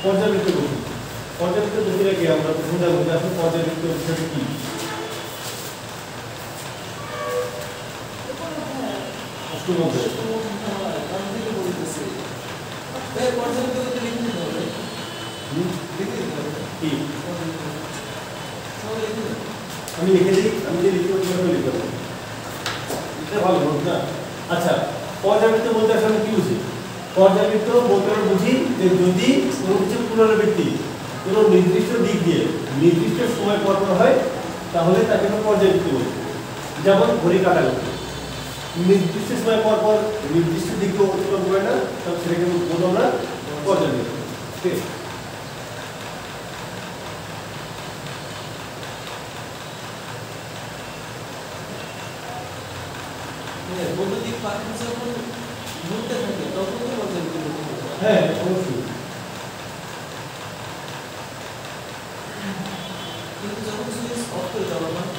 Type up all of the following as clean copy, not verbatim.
পর্যাবৃত্ত গতি। পর্যাবৃত্ত গতির আগে আমরা প্রথমে জানবো যে আসলে পর্যাবৃত্ত বিষয়টা কি। আমি লিখে দিই, আমি যে লিখে লিখে দেবো, এটা ভালো হোক না। আচ্ছা, পর্যাবৃত্ত বলতে আসলে কি বুঝি? পর্যাবৃত্ত বলতে আমরা বুঝি যে যদি কোনো কিছু পুনরাবৃত্তি কোনো নির্দিষ্ট দিক দিয়ে নির্দিষ্ট সময় পর পর হয় তাহলে তাকে আমরা পর্যাবৃত্ত বলি। যেমন ঘড়ি কাটা গতি, নির্দিষ্ট সময় পর পর নির্দিষ্ট দিকে অতিক্রম করে না, তখন সেটাকে বলবো আমরা পর্যাবৃত্ত। ঠিক আছে, হ্যাঁ অবশ্যই। কিন্তু যখন সুইচ অফ করে দেওয়া হয়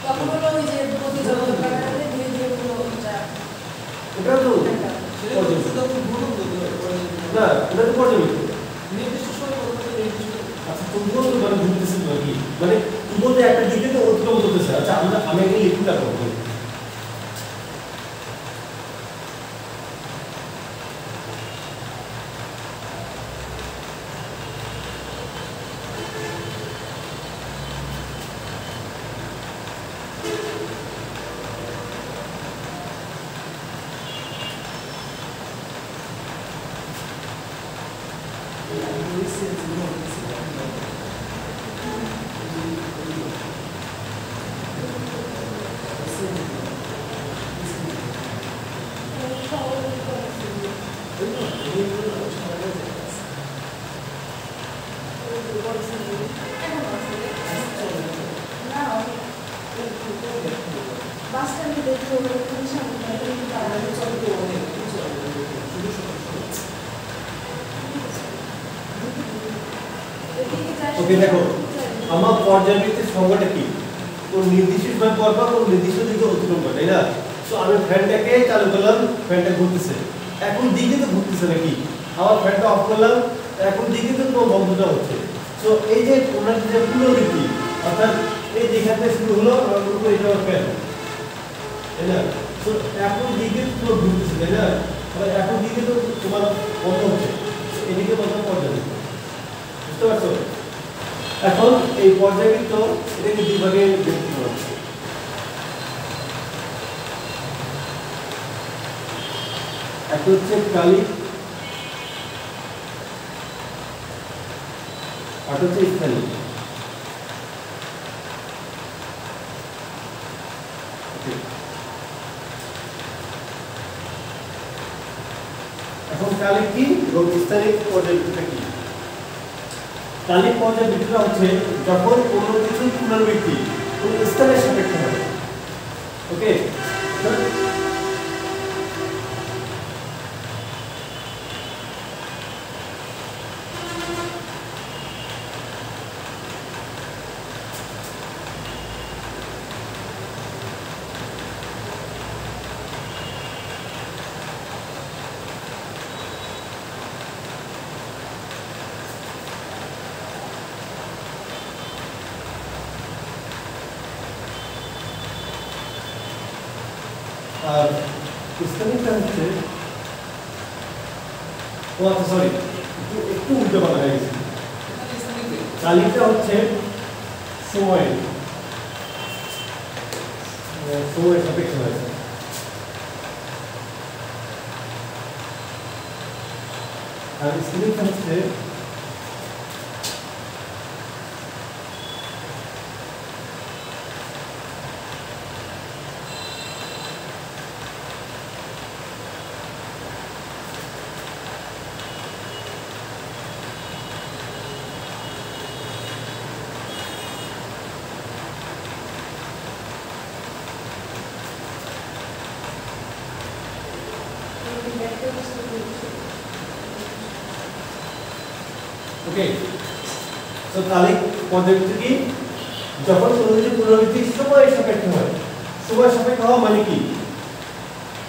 তখন হলো ওই যে গতি যখন কাটাতে ধীরে ধীরে পুরো ওটা এটা তো সেটা তখন ভ্রমণ করতে হয় না, এটা তো পর্যাবৃত্ত। নির্দিষ্ট সময় করতে নির্দিষ্ট। আচ্ছা, তবুও তো মানে ঘুরতেছে নাকি, মানে তুই বলতে একটা দিকে তো অতিক্রম করতেছে। আচ্ছা, আমি এখানে লিখুন দেখো, ওকে দেখো আমার পর্যাবৃত্তের সংজ্ঞাটা কি? কোন নির্দিষ্ট সময় পর পর কোন নির্দিষ্ট দিকে অতিক্রম করে, তাই না? তো আমি ফ্যানটাকে চালু করলাম, ফ্যানটা ঘুরতেছে, এখন দিকে তো ঘুরতেছে নাকি, আবার ফ্যানটা অফ করলাম, এখন দিকে তো কোনো বন্ধটা হচ্ছে। তো এই যে ওনার যে পুনরাবৃত্তি, অর্থাৎ এই যেখান থেকে শুরু হলো এটা ফ্যান, তাই না? তো এখন দিকে তো ঘুরতেছে, তাই না? আবার এখন দিকে তো তোমার বন্ধ হচ্ছে, এদিকে বন্ধ পর্যাবৃত্ত। বুঝতে পারছো? এখন এই পর্যাবৃত্ত এটাকে দুই ভাগে বিভক্ত করা হচ্ছে। একটা হচ্ছে কালিক আর হচ্ছে স্থানিক। এখন কালিক কি এবং স্থানিক পর্যাবৃত্তটা কি? কালিক পর্যাবৃত্তটা হচ্ছে যখন কোনো কিছুর পুনরাবৃত্তি কোনো স্থানের সাপেক্ষে হয়। ওকে, আর স্থানিকটা হচ্ছে সরি একটু উল্টো পাল্টা হয়ে গেছে। কালিকটা হচ্ছে সময় সাপেক্ষে হয়েছে, আর স্থানিকটা হচ্ছে ওকে। তো কালিক পর্যাবৃত্ত কি? যখন কোনো কিছু পুনরাবৃত্তি সময় সাপেক্ষে হয়। সময় সাপেক্ষে হওয়া মানে কি?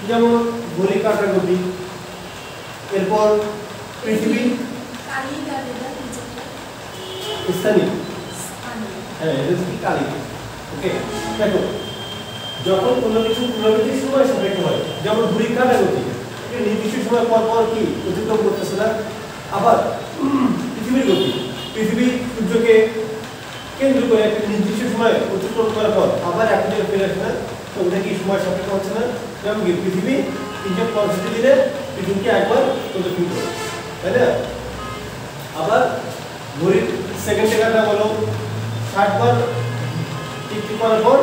যেমন ঘড়ি কাঁটার গতি, এরপর পৃথিবী কালী কালীরা নিচেটা স্থানীয়, স্থানীয়। হ্যাঁ এটা হচ্ছে কি কালী। ওকে, দেখো যখন কোনো কিছু পুনরাবৃত্তির সময় সাপেক্ষ হয়, যেমন ঘড়ির কাঁটার গতি, এটা নির্দিষ্ট সময় পর পর কি অতিক্রম করতেছে না। আবার পৃথিবীর গতি, পৃথিবী সূর্যকে কেন্দ্র করে একটা নির্দিষ্ট সময় অতিক্রম করার পর আবার এক জায়গায় ফিরে আসে না, তো ওটা কি সময় সাপেক্ষ হচ্ছে না। যেমন কি পৃথিবী 365 দিনে পৃথিবীকে একবার প্রদক্ষিণ করে, তাই না। আবার ঘড়ির সেকেন্ডে কাটা বলো 60 বার টিক করার পর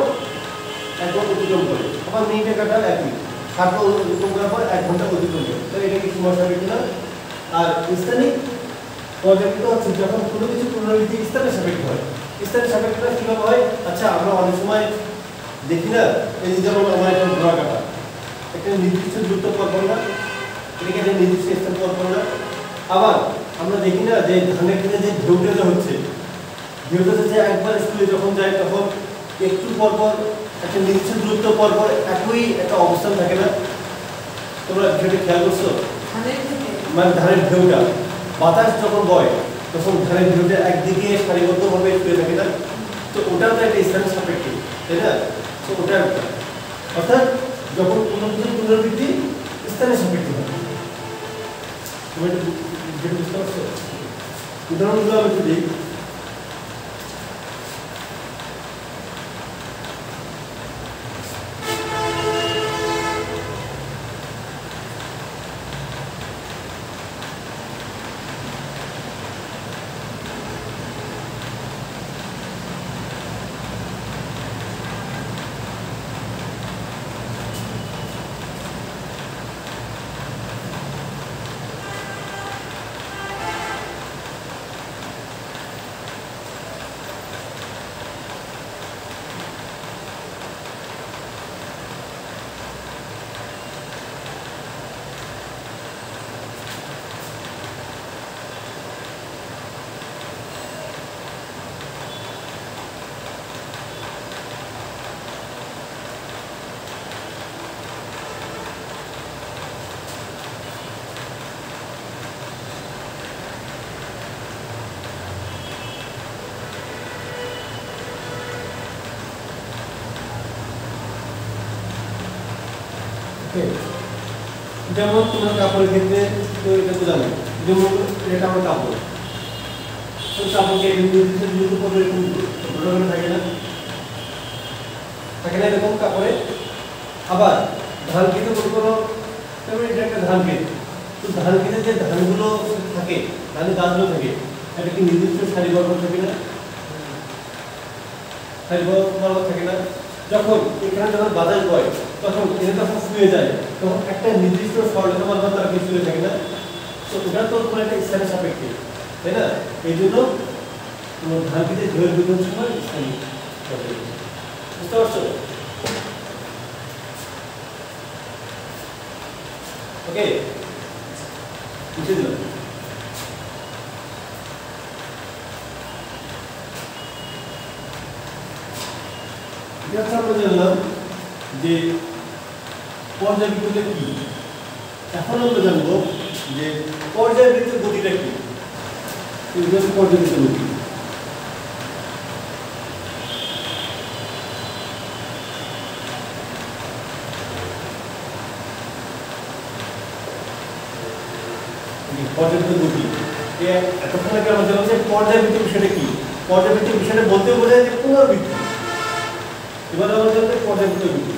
একবার অতিক্রম করে। আবার মিনিটে কাটা একই 60 বার অতিক্রম করার পর 1 ঘন্টা অতিক্রম করে, তো এটা কি সময় সাপেক্ষ না। আর স্থানিক পর্যাপ্ত হচ্ছে যখন কোনো কিছু পুনরাবৃত্তি স্থানের সাপেক্ষ হয়। স্থানের সাপেক্ষটা কিভাবে হয়, আচ্ছা আমরা অনেক সময় দেখি না, এই যে যেমন আমার একটা ঘোড়া কাটা একটা নির্দিষ্ট দূরত্ব পর পর না, এটাকে একটা নির্দিষ্ট স্থান পর পর না। আবার আমরা দেখি না যে ধানের ক্ষেত্রে যে ঢেউটা হচ্ছে, ঢেউটা যে একবার স্কুলে যখন যায় তখন একটু পর পর একটা নির্দিষ্ট দূরত্ব পর পর একই একটা অবস্থান থাকে না। তোমরা বিষয়টা খেয়াল করছো? ধানের থেকে মানে ধানের ঢেউটা বাতাস যখন বয় তখন ধানের ঢেউটা একদিকে সারিবদ্ধভাবে শুয়ে থাকে না, তো ওটাও তো একটা স্থানের সাপেক্ষে, তাই না। তো ওটা অর্থাৎ যখন কোনো কিছু পুনরাবৃত্তি স্থানের সাপেক্ষে হয়। তুমি এটা বুঝতে পারছো? উদাহরণগুলো আমি একটু দিই। যেমন তোমার কাপড়ের ক্ষেত্রে তো এটা তো জানো, যেমন এটা আমার কাপড়, তো কাপড়কে নির্দিষ্ট পরে থাকে না, থাকে না এরকম কাপড়ে। আবার ধান খেতে মনে করো তারপরে এটা একটা ধান খেত, তো ধান খেতে যে ধানগুলো থাকে, ধানের গাছগুলো থাকে, এটা কি নির্দিষ্ট সারিবদ্ধ থাকে না, সারিবদ্ধ থাকে না। যখন এখানে যখন বাতাস বয় তখন এটা যখন শুয়ে যায় তখন একটা নির্দিষ্ট সরলতা মাধ্যমে তারা কি শুয়ে থাকে না, তো ওটা তো কোনো একটা স্থানের সাপেক্ষে, তাই না। এই জন্য ধান খেতে ঢেউয়ের বিপরীত সময় স্থানীয়, বুঝতে পারছো? ওকে, বুঝে দিলাম। আমরা জানলাম যে পর্যায়বৃত্ত কি। এখন আমরা জানবো যে পর্যায়বৃত্তের গতিটা কি। পর্যায়বৃত্তের গতি পর্যায়বৃত্তের গতি এতক্ষণ আগে আমরা জানলাম যে পর্যায়বৃত্তের বিষয়টা কি। পর্যায়বৃত্তের বিষয়টা বলতে বোঝায় যে পুনরাবৃত্তি। এবার আমরা জানবো পর্যায়বৃত্তের গতি।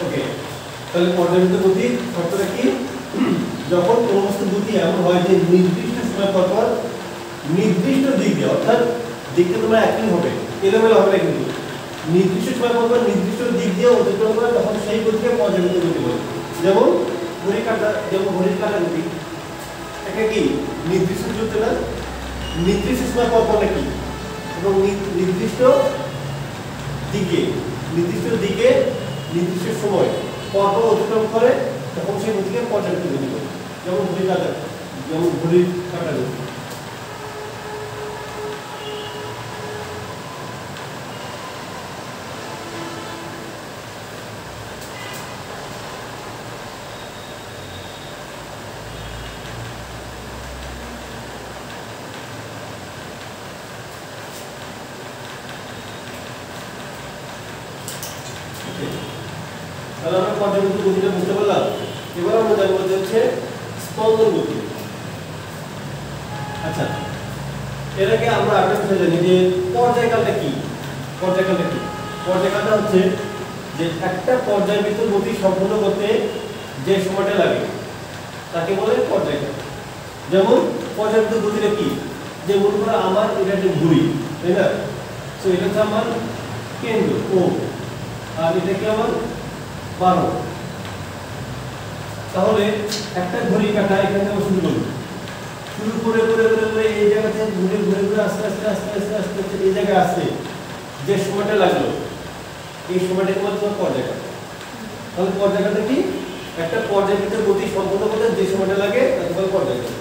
ওকে, তাহলে পর্যাবৃত্ত গতির শর্তটা কি? যখন কোনো বস্তুর গতি এমন হয় যে নির্দিষ্ট সময় পর পর নির্দিষ্ট দিক দিয়ে, অর্থাৎ দিকটা তোমার একই হবে, এলোমেলো হবে না, কিন্তু নির্দিষ্ট সময় পর পর নির্দিষ্ট দিক দিয়ে অতিক্রম করে, তখন সেই গতিকে পর্যাবৃত্ত গতি বলে। যেমন ঘড়ির কাঁটা গতি, এটা কি নির্দিষ্ট চলতে না, নির্দিষ্ট সময় পর পর নাকি, এবং নির্দিষ্ট দিকে নির্দিষ্ট সময় পর পর অতিক্রম করে, তখন সেই গতিকে পর্যাবৃত্ত গতি বলে। যেমন ঘড়ির কাঁটা গতি। তাহলে আমরা পর্যাবৃত্ত গতিটা বুঝতে পারলাম। এবার আমরা জানবো যে হচ্ছে স্পন্দন গতি। আচ্ছা, এর আগে আমরা আগে বুঝে জানি যে পর্যায়কালটা কি। পর্যায়কালটা হচ্ছে যে একটা পর্যায়বৃত্ত গতি সম্পূর্ণ করতে যে সময়টা লাগে তাকে বলে পর্যায়কাল। যেমন পর্যায়বৃত্ত গতিটা কি, যে মনে করো আমার এটা একটা ঘড়ি, তাই না? তো এটা হচ্ছে আমার কেন্দ্র ও, আর এটা কি আমার বারো। তাহলে একটা ঘড়ি কাটা এখান থেকে শুরু করে এই জায়গা থেকে ঘুরে আস্তে আস্তে এই জায়গায় আসছে, যে সময়টা লাগলো এই সময়টাকে বলে তোমার পর্যায়কাল। তাহলে পর্যায়কালটা কি? একটা পর্যায়বৃত্ত গতি সম্পূর্ণ করতে যে সময়টা লাগে তাকে বলে পর্যায়কাল।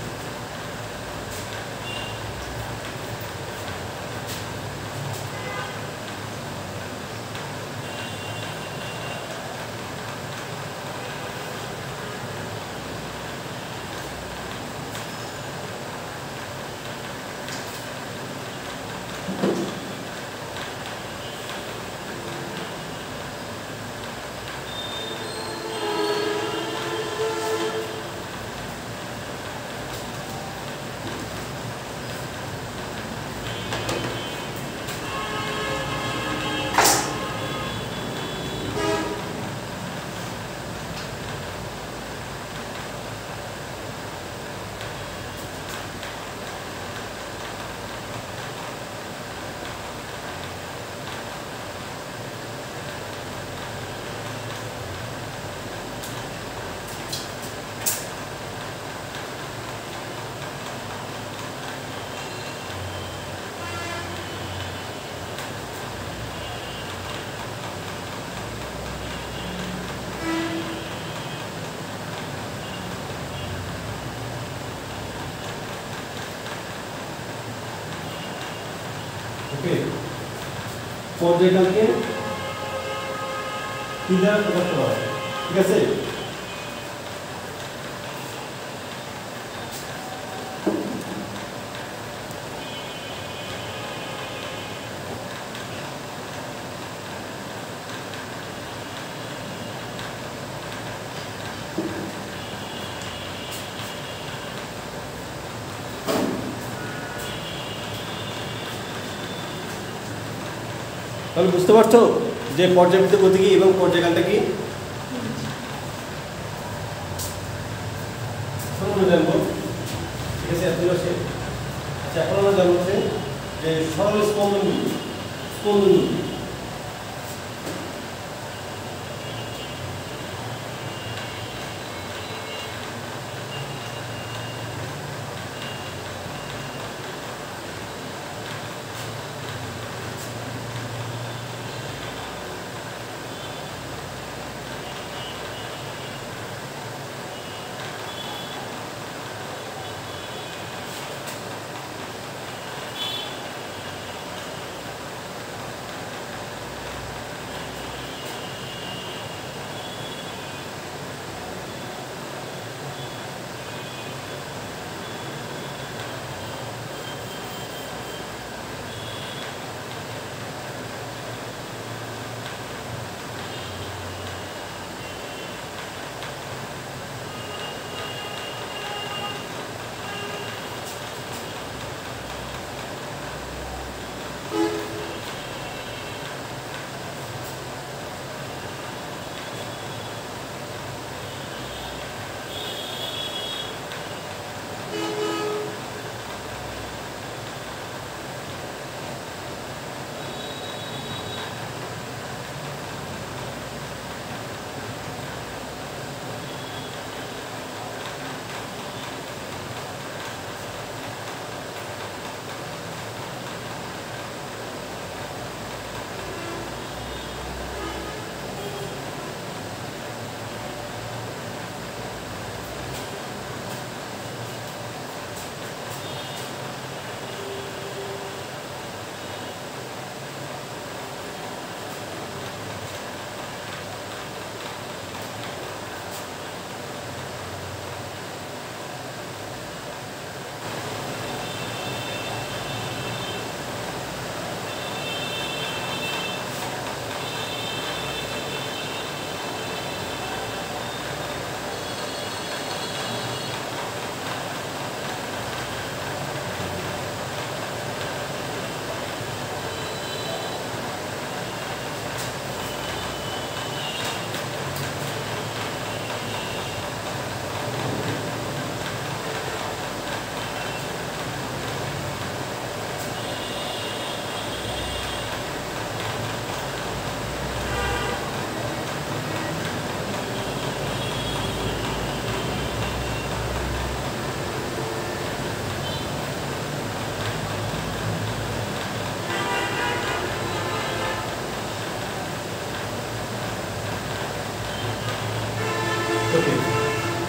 ওকে, পর্যায়কালকে কি দ্বারা প্রকাশ করা হয়? ঠিক আছে, তাহলে বুঝতে পারছো যে পর্যাবৃত্ত গতি কি এবং পর্যায়কালটা কি? জানবো, ঠিক আছে, এতগুলো শেষ। আচ্ছা, এখন আমরা জানবো যে সরল স্পন্দনগুলি।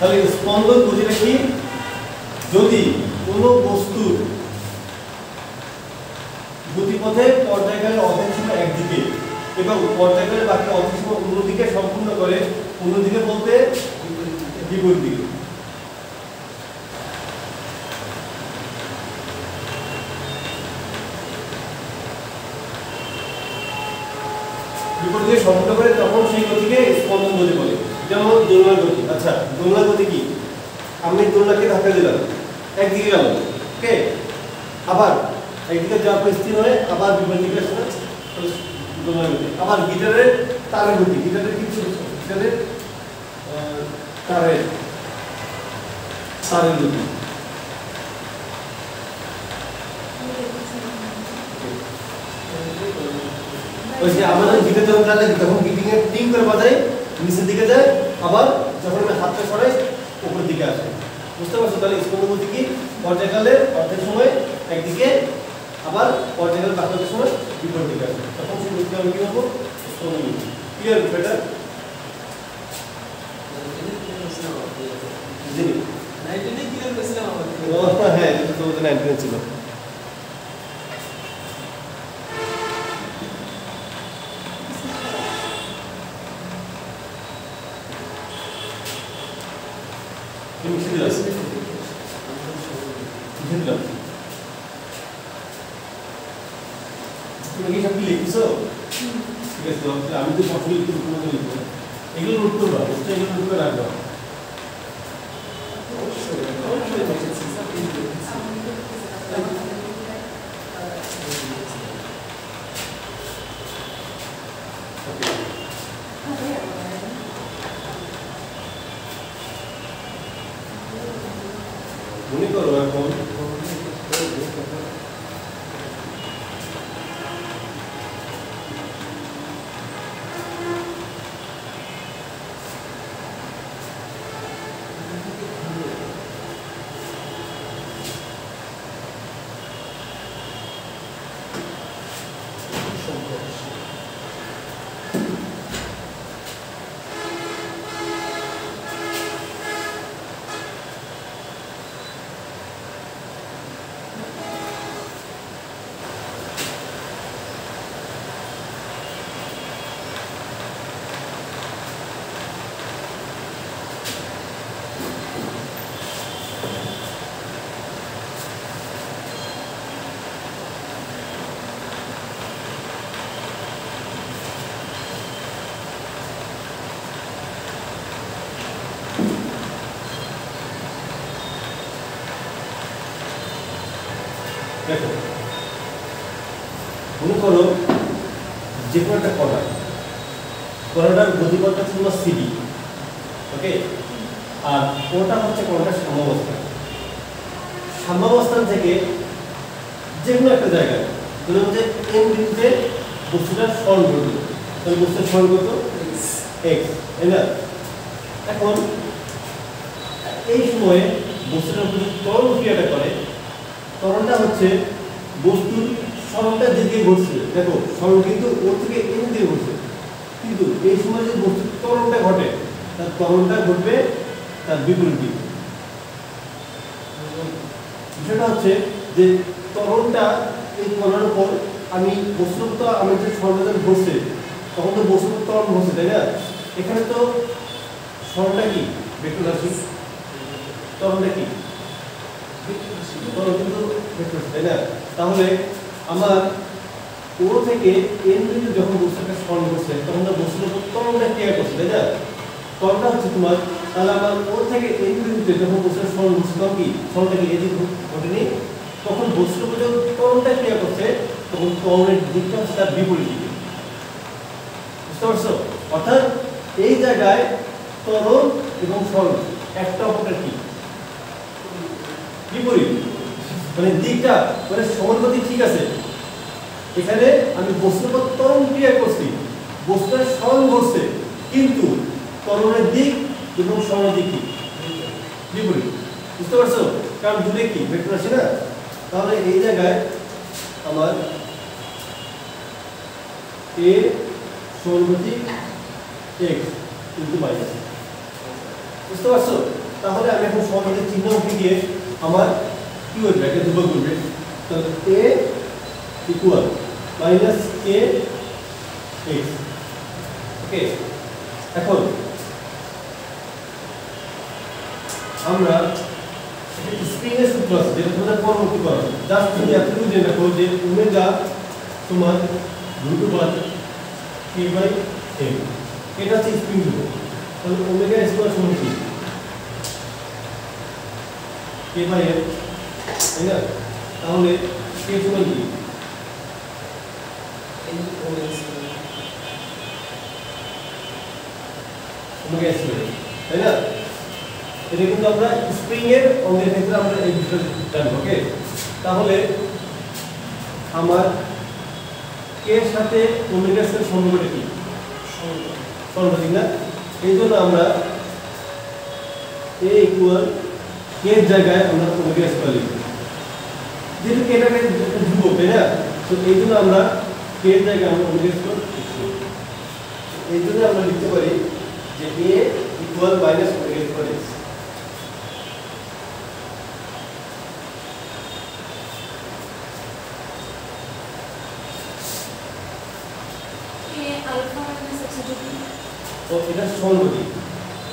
তাহলে স্পন্দন গতিটা কি? যদি কোনো বস্তুর গতিপথে পর্যায়কালের অর্ধেক সময় একদিকে এবং পর্যায়কালের বাকি অর্ধেক সময় অন্যদিকে সম্পূর্ণ করে, অন্যদিকে বলতে বিপরীত দিকে। বিপরীত দিকে সম্পূর্ণ করে তখন সেই গতিকে স্পন্দন গতি বলে। যেমন দোলনার গতি। আচ্ছা, দোলনার গতি কি? আমি দোলনাকে ধাক্কা দিলাম, একদিকে গেল, ওকে, আবার একদিকে যাওয়ার পর স্থির হয়ে আবার বিপরীত দিকে আসলে দোলনার গতি। আবার গিটারের তারের গতি, গিটারের কি ছিল? গিটারের তারের গতি। ওই যে আমাদের গিটার যখন চালে তখন গিটিংয়ে টিং করে বাজাই, নিচের দিকে যায়, আবার যখন আমি হাতটা সরাই উপরের দিকে আসে। বুঝতে পারছো? তাহলে স্পন্দন গতি কি? পর্যায়কালের অর্ধেক সময় একদিকে, আবার পর্যায়কালের বাকি সময় বিপরীত দিকে আসে, তখন সেই গতিকে আমি কি বলবো? স্পন্দন গতি। ক্লিয়ার বিষয়টা? জি, 19 ক্লিয়ার করেছিলাম আমাদের। হ্যাঁ, এটা তো 19 ছিল। তুমি কি সব লিখছো? ঠিক আছে, আমি তো সব লিখতে তোমাকে লিখবো, এগুলো নোট করবা, এগুলো নোট করে রাখবা। মনে করো এখন দেখো, মনে করো যে কোনো একটা কণাটার গতিপথটা ছিল সিডি, ওকে, আর ওটা হচ্ছে কণাটার সাম্যাবস্থান থেকে যে কোনো একটা জায়গায় ধরুন যে এন বিন্দুতে বস্তুটার সরণ করবে, তাহলে বস্তুর সরণ কত? এক্স, তাই না? এখন এই সময়ে বস্তুটার উপর ত্বরণ ক্রিয়াটা করে, ত্বরণটা হচ্ছে বস্তুর সরণটা যেদিকে ঘটছে, দেখো সরণ কিন্তু ওর থেকে এন দিকে ঘটছে, কিন্তু এই সময় যে বস্তুর ত্বরণটা ঘটে, তার ত্বরণটা ঘটবে তার বিপরীত দিকে। বিষয়টা হচ্ছে যে ত্বরণটা এই কণার উপর আমি বস্তুর তো আমি যে সরণটা ঘটছে তখন তো বস্তুর ত্বরণ ঘটছে, তাই না? এখানে তো সরণটা কি? ভেক্টর রাশি। ত্বরণটা কি? ত্বরণ কিন্তু ভেক্টর রাশি, তাই না? তাহলে আমার ও থেকে এন বিন্দু যখন বস্তুটা সরণ করছে তখন তো বস্তুর উপর ত্বরণটা ক্রিয়া করছে, তাই না? ত্বরণটা হচ্ছে তোমার, তাহলে আমার ও থেকে এন বিন্দুতে যখন বস্তুটা সরণ করছে তখন কি সরণটা কি এদিকে ঘটেনি? তখন বস্তুর উপর যখন ত্বরণটা ক্রিয়া করছে তখন ত্বরণের দিকটা হচ্ছে তার বিপরীত দিকে। বুঝতে পারছো? অর্থাৎ এই জায়গায় ত্বরণ এবং সরণ একটা অপরটা কি বিপরীত, মানে দিকটা মানে সমানুপাতি ঠিক আছে। এখানে আমি বস্তুর উপর ত্বরণ ক্রিয়া করছি, বস্তুর সরণ ঘটছে, কিন্তু ত্বরণের দিক এবং সরণের দিক কি বিপরীত। বুঝতে পারছো? কারণ দুটোই কি ভেক্টর রাশি না? তাহলে এই জায়গায় আমার এ সমানুপাতিক এক্স কিন্তু মাইনাস। বুঝতে পারছো? তাহলে আমি এখন সমানুপাতিক চিহ্ন উঠে গিয়ে আমার কি হয়ে একটা ধ্রুবক করবে, তাহলে a equal minus k x. Okay, এখন আমরা স্প্রিং এর সূত্র আছে যেটা তোমাদের পরবর্তী করো, জাস্ট তুমি এতটুকু জেনে রাখো যে ওমেগা সমান √k/m, এটা হচ্ছে স্প্রিং ধ্রুবক। তাহলে ওমেগা স্কয়ার সমান কি k/m, তাই না? তাহলে k সমান কি ওমেগা স্কয়ার, তাই না? এটা কিন্তু আমরা স্প্রিং এর অঙ্গের ক্ষেত্রে আমরা এই বিষয়টা জানবো। ওকে, তাহলে আমার k এর সাথে ওমেগা এর সম্পর্কটা কি? সমানুপাতিক না? এই জন্য আমরা a ইকুয়াল k এর জায়গায় আমরা ওমেগা স্কয়ার লিখব, যেহেতু k টা একটা ধ্রুবক, তাই না? তো এই জন্য আমরা k এর জায়গায় আমরা ওমেগা স্কয়ার লিখব। এই জন্য আমরা লিখতে পারি যে a equal minus omega square x। তো এটা সমানুপাতিক,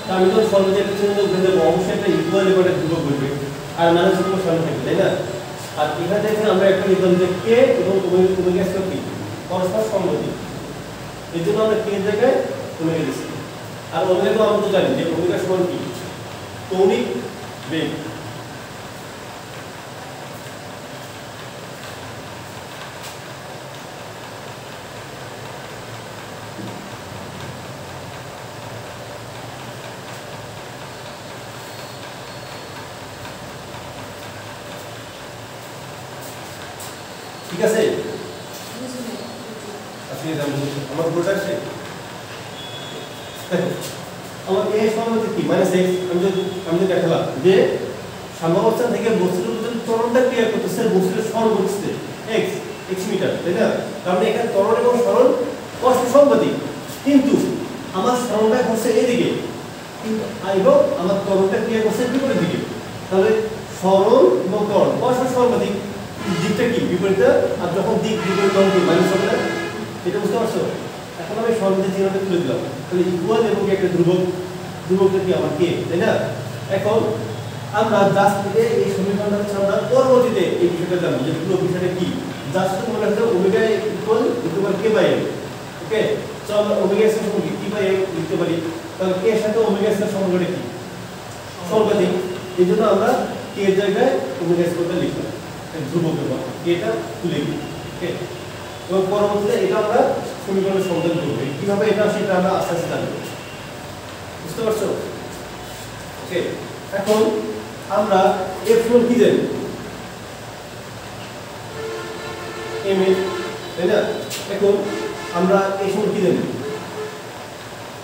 তা আমি তো সমানুপাতিক চিহ্ন উঠে দেবো, অবশ্যই একটা ইকুয়াল এবারে ধ্রুবক বলবে আর মানে শুধু সমান থাকবে, তাই না? আর এখানে দেখেন আমরা একটা লিখলাম যে k এবং ওমেগা স্কয়ার কি পরস্পর সমানুপাতিক, এই জন্য আমরা k এর জায়গায় ওমেগা দিচ্ছি। আর ওমেগা তো আমরা তো জানি যে ওমেগা সমান কি কৌণিক বেগ। ঠিক আছে, আমার পুরোটা আছে। আমার a সমানুপাতিক কি মাইনাস x, আমি দেখালাম যে সাম্যাবস্থান থেকে বস্তুর উপর ত্বরণটা ক্রিয়া করতেছে, বস্তুর সরণ করতেছে x মিটার, তাই না? কারণ এখানে ত্বরণ এবং সরণ পরস্পর সমানুপাতিক, কিন্তু আমার সরণটা ঘটছে এদিকে কিন্তু এবং আমার ত্বরণটা ক্রিয়া করছে বিপরীত দিকে। তাহলে সরণ এবং ত্বরণ পরস্পর সমানুপাতিক, দিকটা কি বিপরীত, আর যখন দিক বিপরীত তখন কি মাইনাস হবে না? এটা বুঝতে পারছো? এখন আমি সমানুপাতিক চিহ্নটা তুলে দিলাম, তাহলে ইকুয়াল এবং একটা ধ্রুবকটা কি আমার কে, তাই না? এখন আমরা জাস্ট এই সমীকরণটা হচ্ছে আমরা পরবর্তীতে এই বিষয়টা জানবো যে পুরো বিষয়টা কি। জাস্ট মনে রাখতে ওমেগা ইকুয়াল k/m। ওকে, তো আমরা ওমেগা এর সমান কি k/m লিখতে পারি, তাহলে k এর সাথে ওমেগা এর সম্পর্কটা কি সমানুপাতিক, এই জন্য আমরা k এর জায়গায় ওমেগা স্কয়ারটা লিখলাম, ধ্রুবকের মান এটা তুলে দিই। ওকে, এবং পরবর্তীতে এটা আমরা সমীকরণের সমাধান করব, কিভাবে এটা সেটা আমরা আস্তে আস্তে জানব। বুঝতে পারছো? ওকে, এখন আমরা f সমান কি জানি m এর, তাই না? এখন আমরা এই সমান কি জানি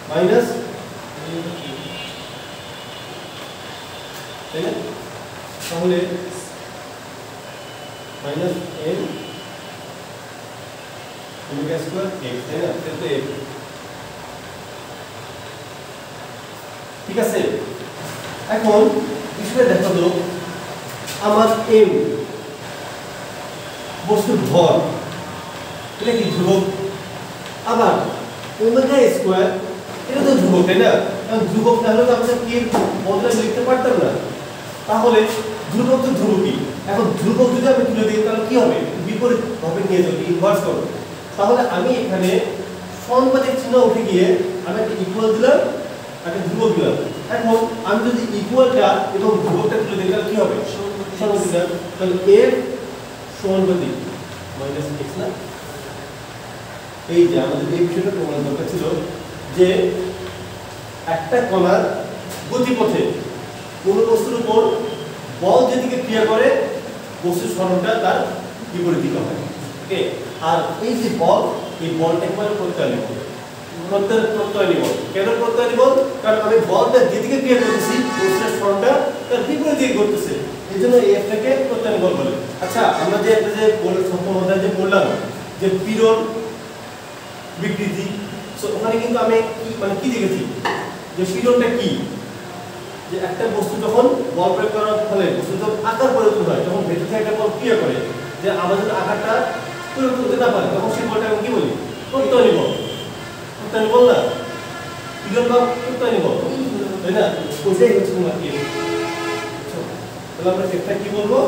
মাইনাস, তাই না? তাহলে minus m omega square x, তাই না? এটা f। ঠিক আছে, এখন বিষয়টা দেখো তো, আমার m বস্তুর ভর, এটা কি ধ্রুবক, আবার ওমেগা স্কয়ার এটা তো ধ্রুবক, তাই না? কারণ ধ্রুবক না হলে তো আমরা কি বদলে লিখতে পারতাম না, তাহলে ধ্রুবক তো ধ্রুবকই। এখন ধ্রুবক যদি আমি তুলে দিই তাহলে কি হবে, বিপরীত ভাবে নিয়ে যাবে, ইনভার্স করবে। তাহলে আমি এখানে সমানুপাতিক চিহ্ন উঠে গিয়ে আমি একটা ইকুয়াল দিলাম, একটা ধ্রুবক দিলাম। এখন আমি যদি ইকুয়ালটা এবং ধ্রুবকটা তুলে দিই তাহলে কি হবে, সমানুপাতিক। তাহলে এর সমানুপাতিক মাইনাস x না? এই যে আমাদের এই বিষয়টা প্রমাণ দরকার ছিল যে একটা কণার গতিপথে কোন বস্তুর উপর বল যেদিকে ক্রিয়া করে বস্তুর সরণটা তার বিপরীত দিকে হয়। ওকে, আর এই যে বল, এই বলটাকে বলে প্রত্যয়নী বল। প্রত্যয়নী বল কেন প্রত্যয়নী বল? কারণ আমি বলটা যেদিকে ক্রিয়া করতেছি বস্তুর সরণটা তার বিপরীত দিকে করতেছে, এই জন্য এই একটাকে প্রত্যয়নী বল বলে। আচ্ছা, আমরা যে একটা যে সপ্তম অধ্যায়ে যে বললাম যে পীড়ন বিকৃতি, সো ওখানে কিন্তু আমি কি মানে কি দেখেছি যে পীড়নটা কি, যে যে একটা বস্তু যখন বল প্রয়োগ করার ফলে বস্তু যখন আকার পরিবর্তন হয় তখন ভেতর থেকে একটা বল ক্রিয়া করে যে আমরা যদি আকারটা পরিবর্তন করতে না পারি তখন সেই বলটা কি বলি প্রত্যয়নী বল। প্রত্যয়নী বল না বিজন বা প্রত্যয়নী বল, তাই না? ওইটাই হচ্ছে তোমার কি। তাহলে আমরা একটা কি বলবো,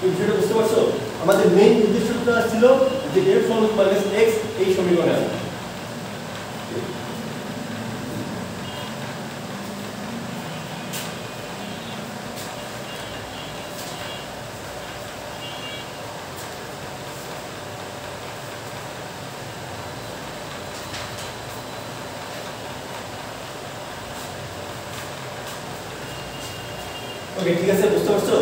বিষয়টা বুঝতে পারছো? আমাদের মেইন উদ্দেশ্যটা ছিল যে f মাইনাস x এই সমীকরণে আসবে। ওকে, ঠিক আছে, বুঝতে পারছো?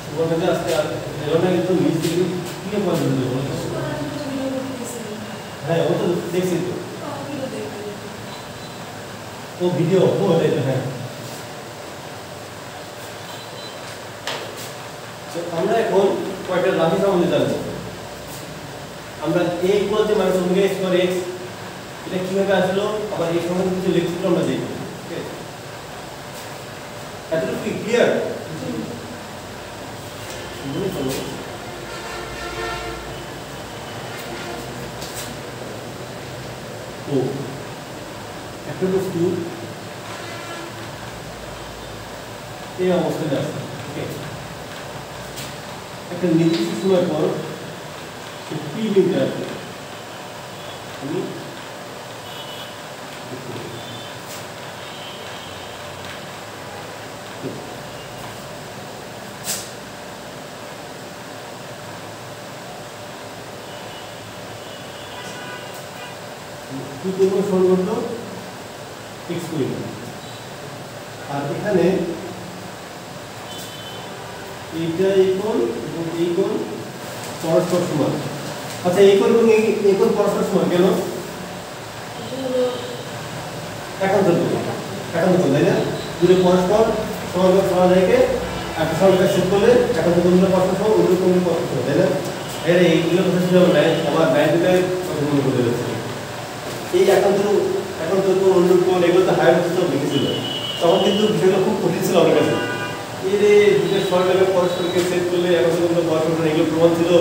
সুবর্ণা আজকে আর এলোনা কিন্তু নিজ দিকে কি পয়েন্ট হলো? হ্যাঁ, ও তো দেখছি তো। ও ভিডিও ও দেখতে, হ্যাঁ। তো আমরা এখন কয়টা রাশি সম্বন্ধে জানবো। আমরা a equal to minus omega square x এটা কিভাবে আসলো, আবার এই সম্বন্ধে কিছু লেকচার আমরা দেখব। ওকে, এতটুকু কি ক্লিয়ার? ও একটা বস্তু এই অবস্থায় আছে, ওকে, একটা নির্দিষ্ট সময় পর পি বিন্দু আছে, আমি কি করবো সর্বত্র x করব, আর এখানে এইটা এই কোণ এবং এই কোণ পরস্পর সমান। আচ্ছা, এই কোণ এবং এই কোণ পরস্পর সমান কেন? একান্তর কোণ, তাই না? দুটো পরস্পর সমান সমান রেখে একটা সরলরেখা সেট করলে একান্তর কোণগুলো পরস্পর সমান, অন্য কোণগুলো পরস্পর সমান, তাই না? এর এইগুলো কথা ছিল আমার ম্যাথমেটিক্যাল কথা মনে করতে যাচ্ছে। এই একান্তর কোণ, অন্য কোণ এগুলো তো হায়ার সব লিখেছিল, তখন কিন্তু বিষয়গুলো খুব কঠিন ছিল আমার কাছে। এই যে দুটো সরলরেখা পরস্পরকে সেট করলে একান্তর কোণগুলো পরস্পর সমান, এগুলো প্রমাণ ছিল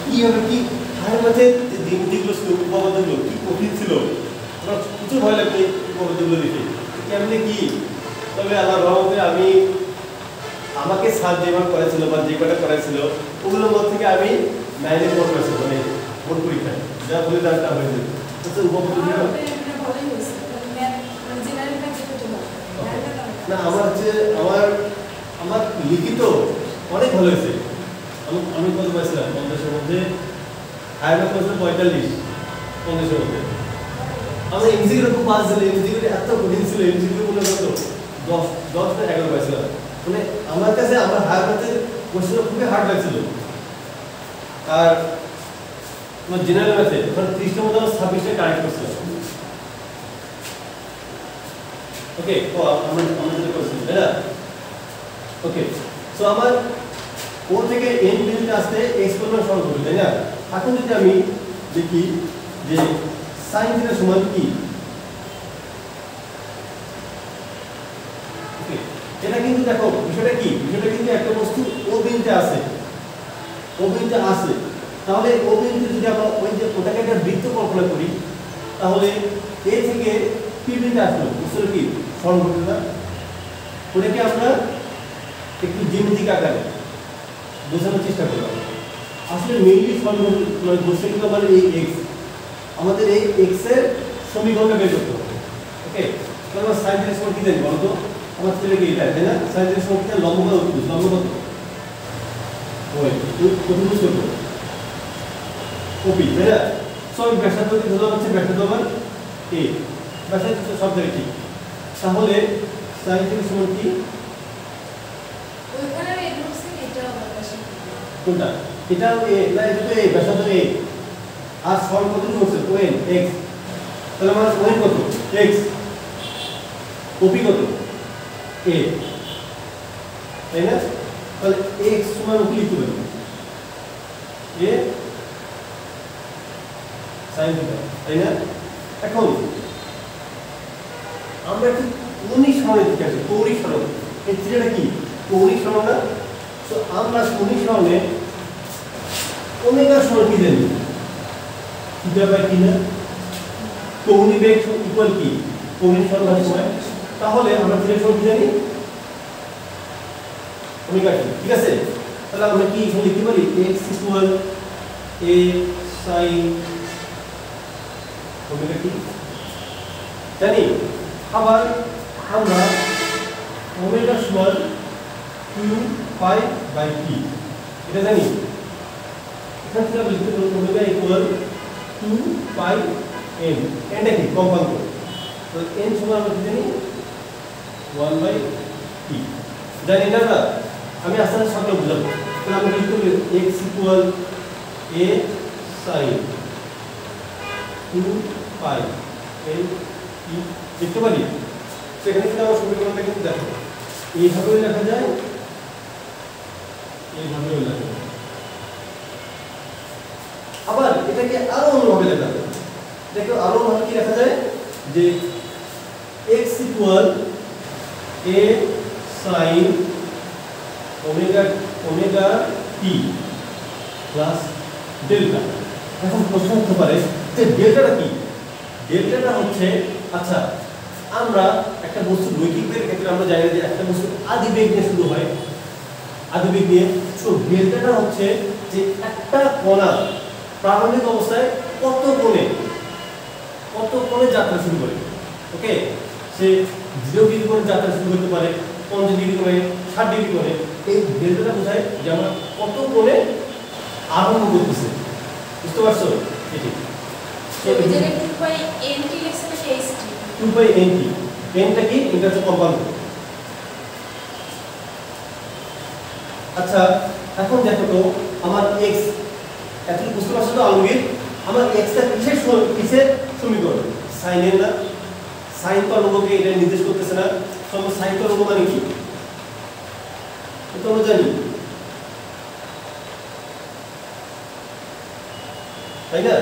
কিভাবে কি হায়ার মাঝে দিকগুলো ছিল, উপপাদ্যগুলো কি কঠিন ছিল, আমার প্রচুর ভয় লাগতো এই উপপাদ্যগুলো দেখে কেমনি কি। তবে আল্লাহর রহমতে আমি আমাকে স্যার যেভাবে করেছিল বা যে কটা করাইছিল ওগুলোর মধ্যে থেকে আমি 9 এ পড়ে গেছি, মানে বোর্ড পরীক্ষায় যা বলে তারটা হয়ে যেত। তো উপপাদ্যগুলো না আমার হচ্ছে আমার লিখিত অনেক ভালো হয়েছে। আমি কত পাইছিলাম 50-এর মধ্যে, হায়ার মার্ক পাইছিলাম 45 50-এর মধ্যে। আমার এমসিকিউ খুব পাস ছিল, এমসিকিউ এত কঠিন ছিল, এমসিকিউ মনে কত 10 না 11 পাইছিলাম। মানে আমার কাছে আমার হায়ার মার্কের কোশ্চেন খুবই হার্ড লাগছিল। আর আমার জেনারেল ম্যাথে ওখানে 30টার মধ্যে আমার 26টা কারেক্ট করছিলাম। ওকে, তো আমরা যেটা করছি তাই না? ওকে, সো আমার ও থেকে n পর্যন্ত আসতে x পরিমাণ সরল হবে, তাই না? এখন যদি আমি দেখি যে sin থিটা সমান কি, ওকে, এটা কিন্তু দেখো বিষয়টা কি, বিষয়টা কিন্তু একটা বস্তু ও বিন্দুতে আছে, তাহলে ও বিন্দুতে যদি আমরা ওই যে ওটাকে একটা বৃত্ত কল্পনা করি তাহলে a থেকে p বিন্দুতে আসলো, বুঝছো কি সরল হবে না? ওটাকে আমরা একটু জ্যামিতিক আকারে বোঝানোর চেষ্টা করলাম। আসলে মেইনলি বসে কিন্তু আমাদের এই x, আমাদের এই x এর সমীকরণটা বের করতে হবে। ওকে, তাহলে আমরা sin থিটা সমান কি জানি বলো তো? আমার ছেলে কি এটা, তাই না? sin থিটা সমান কি? লম্ব কত? ওই প্রথম সূত্র ওপি, তাই না? সব ব্যাসার্ধ কি ধরলাম হচ্ছে ব্যাসার্ধ আমার a, ব্যাসার্ধ সব জায়গায় ঠিক। তাহলে sin থিটা সমান কি? কোনটা? এটাও a, না এটা তো a, ব্যাসার্ধ a, আর সরল কত করছে? ওn x, তাহলে আমার ওন কত? x, ওপি কত এ, তাই না? তাহলে x সমান ওপি লিখতে পারি এ sin থিটা, তাই না? এখন আমরা একটু কৌণিক সরণের দিকে আসি। কৌণিক সরণ, এই থিটাটা কি কৌণিক সরণ না? তো আমরা কৌণিক সরণে ওমেগা সমান কি জানি? থিটা বাই কি না? কৌণিক বেগ ইকুয়াল কি কৌণিক সরণ বাই সময়। তাহলে আমরা থিটা সমান কি জানি? ওমেগা টি, ঠিক আছে? তাহলে আমরা কি এখানে লিখতে পারি x equal a sin omega t জানি। আবার আমরা ওমেগা সমান 2 পাই বাই টি এটা জানি। এখান থেকে আমরা লিখতে পারি ওমেগা ইকুয়াল 2 পাই n, এটা কি কম্পাঙ্ক। তো n সমান আমরা কি জানি 1 বাই টি জানি না আমরা। আমি আস্তে আস্তে সবটা বুঝাবো। তাহলে আমরা লিখতে পারি x equal a sin 2 pi n টি লিখতে পারি। সেখানে কিন্তু আমার সমীকরণটা কিন্তু দেখো এইভাবেও লেখা যায়, এইভাবেও লেখা যায়, আবার এটাকে আরো অন্যভাবে লেখা যায়। দেখো আরো অন্যভাবে কি লেখা যায় যে x equal a sin omega T plus delta. এখন প্রশ্ন হতে পারে যে ডেল্টাটা কি? ডেল্টাটা হচ্ছে, আচ্ছা আমরা একটা বস্তু রৈখিক বেগের ক্ষেত্রে আমরা জানি যে একটা বস্তু আদি বেগ নিয়ে শুরু হয়, আদি বেগ নিয়ে। সো ডেল্টাটা হচ্ছে যে একটা কণা প্রারম্ভিক অবস্থায় কত কোণে যাত্রা শুরু করে। ওকে, সে 0 ডিগ্রি কোণে যাত্রা শুরু করতে পারে, 50 ডিগ্রি কোণে, 60 ডিগ্রি কোণে। এই ডেল্টাটা বোঝায় যে আমরা কত কোণে আরম্ভ করতেছে। বুঝতে পারছো? এটি এখানে 2 বাই n টি লিখছেন না h টি 2 বাই n টি। nটা কি? এটা হচ্ছে কম্পাঙ্ক। আচ্ছা এখন দেখো তো আমার x এতটুকু বুঝতে পারছো তো আলমগীর? আমার x টা কিসের সমীকরণ? sin এর না? sin তরঙ্গকে এটা নির্দেশ করতেছে না? তো আমরা sin তরঙ্গ মানে কি এটা আমরা জানি, তাই না?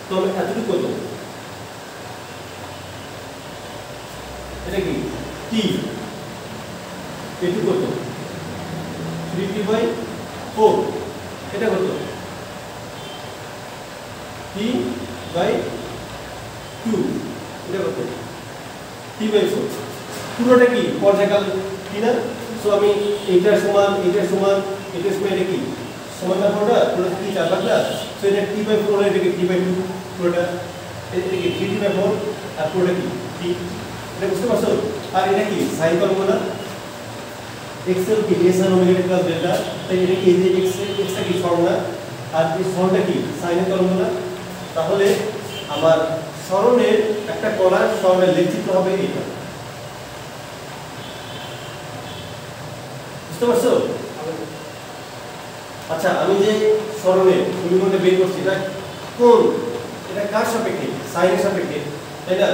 তো আমি এতটুকু কত, এটা কি t, এটুকু কত 3t বাই 4, এটা কত t বাই 2, এটা কত t বাই 4। পুরোটা কি পর্যায়কাল কি না? সো আমি এইটা সমান এটা সমান এটা সমান, এটা কি সমান না? পুরোটা কি 4 ভাগ না? সো এটা t বাই 4, এটা কি t বাই 2, পুরোটা এটা কি 3t বাই 4, আর পুরোটা কি t। এটা বুঝতে পারছো? আর এটা কি sin তরঙ্গ না? x এর কি a sin omega T plus delta, তাই এটা কি এই যে x টা কি সরণ না? আর এই সরণটা কি sin এর তরঙ্গ না? তাহলে আমার সরণের একটা কণার সরণের লেখচিত্র হবে এটা। বুঝতে পারছো? আচ্ছা আমি যে সরণের সমীকরণটা বের করছি এটা কোন, এটা কার সাপেক্ষে? সাইনের সাপেক্ষে, তাই না?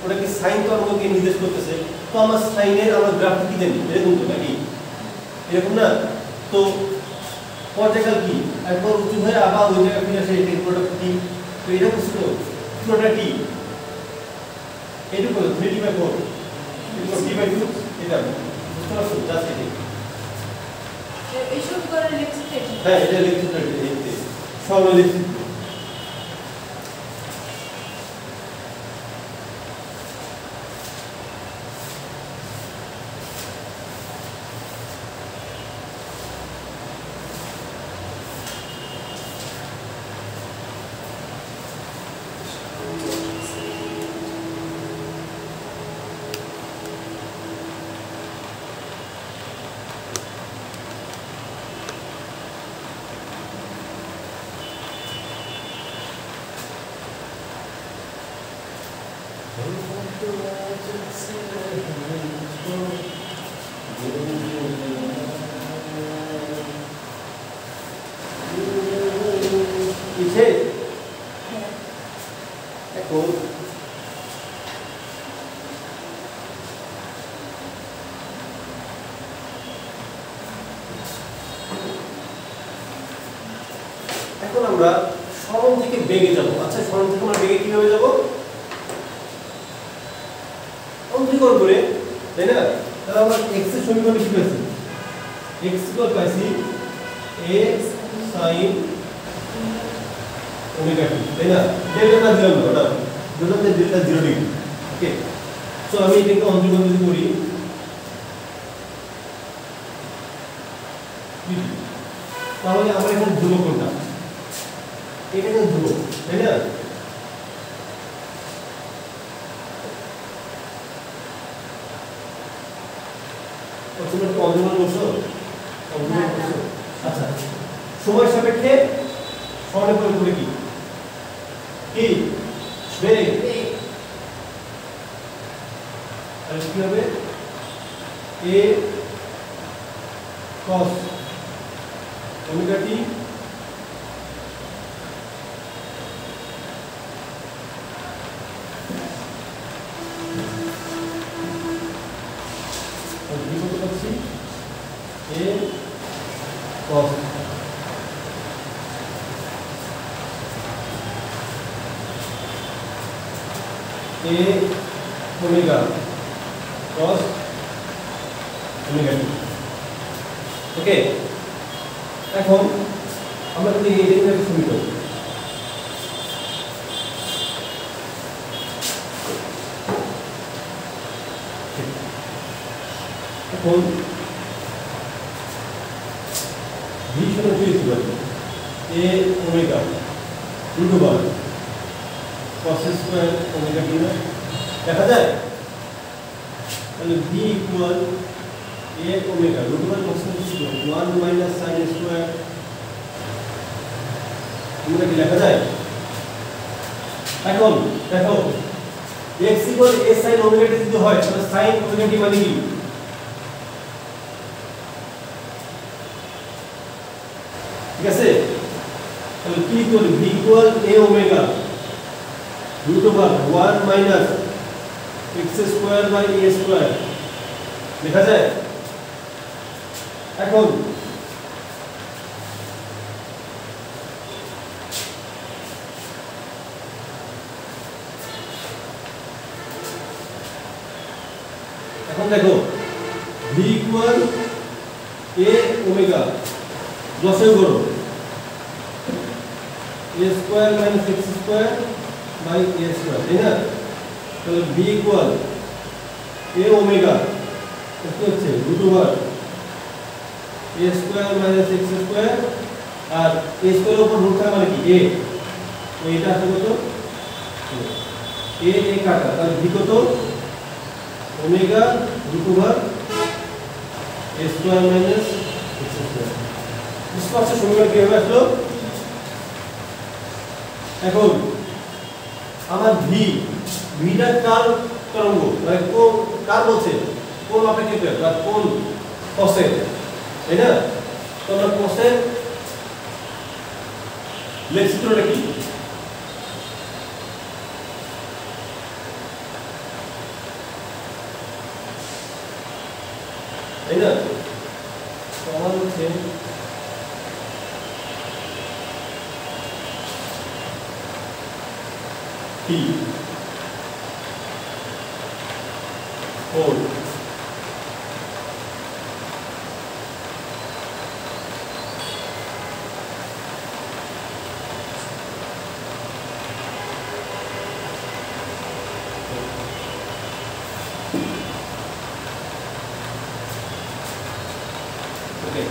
ওটা কি সাইন তরঙ্গকে নির্দেশ করতেছে। তো আমরা সাইনের আমরা গ্রাফ কি জানি এরকম তো নাকি? এরকম না? তো পর্যায়কাল কি একবার উঁচু হয়ে আবার ওই জায়গায় ফিরে আসে, এটা পুরোটা কি? তো এটা বুঝছো পুরোটা কি এটুকু 3t বাই 4, এটুকু t বাই 2, এটা বুঝতে পারছো? জাস্ট এটাই। এই সমীকরণের লেখচিত্র এটা। হ্যাঁ এটা লেখচিত্র, এটা সরল লেখচিত্র। বেগে যাব। আচ্ছা সরণ থেকে আমরা বেগে কিভাবে যাব? অন্তরীকরণ করে, তাই না? তাহলে আমরা x এর সমীকরণ কি পাইছি? x ইকুয়াল পাইছি a sin ওমেগা t, তাই না? ডেল্টা দিলাম না, ওটা দিলাম যে ডেল্টা 0 ডিগ্রি। ওকে, সো আমি এটাকে অন্তরীকরণ যদি করি তাহলে আমার এখানে ধ্রুবক কোনটা? এটা কিন্তু ধ্রুবক, তাই না? তোমরা কি অন্তরীকরণ করছো? অন্তরীকরণ করছো? আচ্ছা, সময় সাপেক্ষে সরণের প্রয়োগ করে কি বেগ, তাহলে কি হবে? a cos omega t a cos a omega cos omega t। ওকে, এখন আমরা যদি এই রেখাকে সমীকরণ এখন v সমান কি লিখব? a omega root over cos square omega t না দেখা যায়? তাহলে v equal a omega root over cos square 1 minus sin square omega t লেখা যায়? এখন দেখো x equal a sin omega t যদি হয় তাহলে sin omega t মানে কি? ঠিক আছে, তাহলে কি করব? v equal a omega root over 1 minus x square by a square লেখা যায়? এখন দেখো v equal a omega লসাগু করো a square minus x square by a square, তাই না? তাহলে v equal a omega কত হচ্ছে? root over a square minus x square আর a square উপর রুট থাকা মানে কি a, তো এটা আছে কত? a কাটা, তাহলে v কত? omega root over a square minus x square। স্পষ্ট সমীকরণ কিভাবে আসলো? এখন আমার ভিটা কার তরঙ্গ, মানে কোন কার বলছে? কোন অপেক্ষিকের বা কোন কোসের, তাই না? তো আমরা কোসের লেখচিত্রটা কি? তাই না? তো আমার হচ্ছে T 4 okay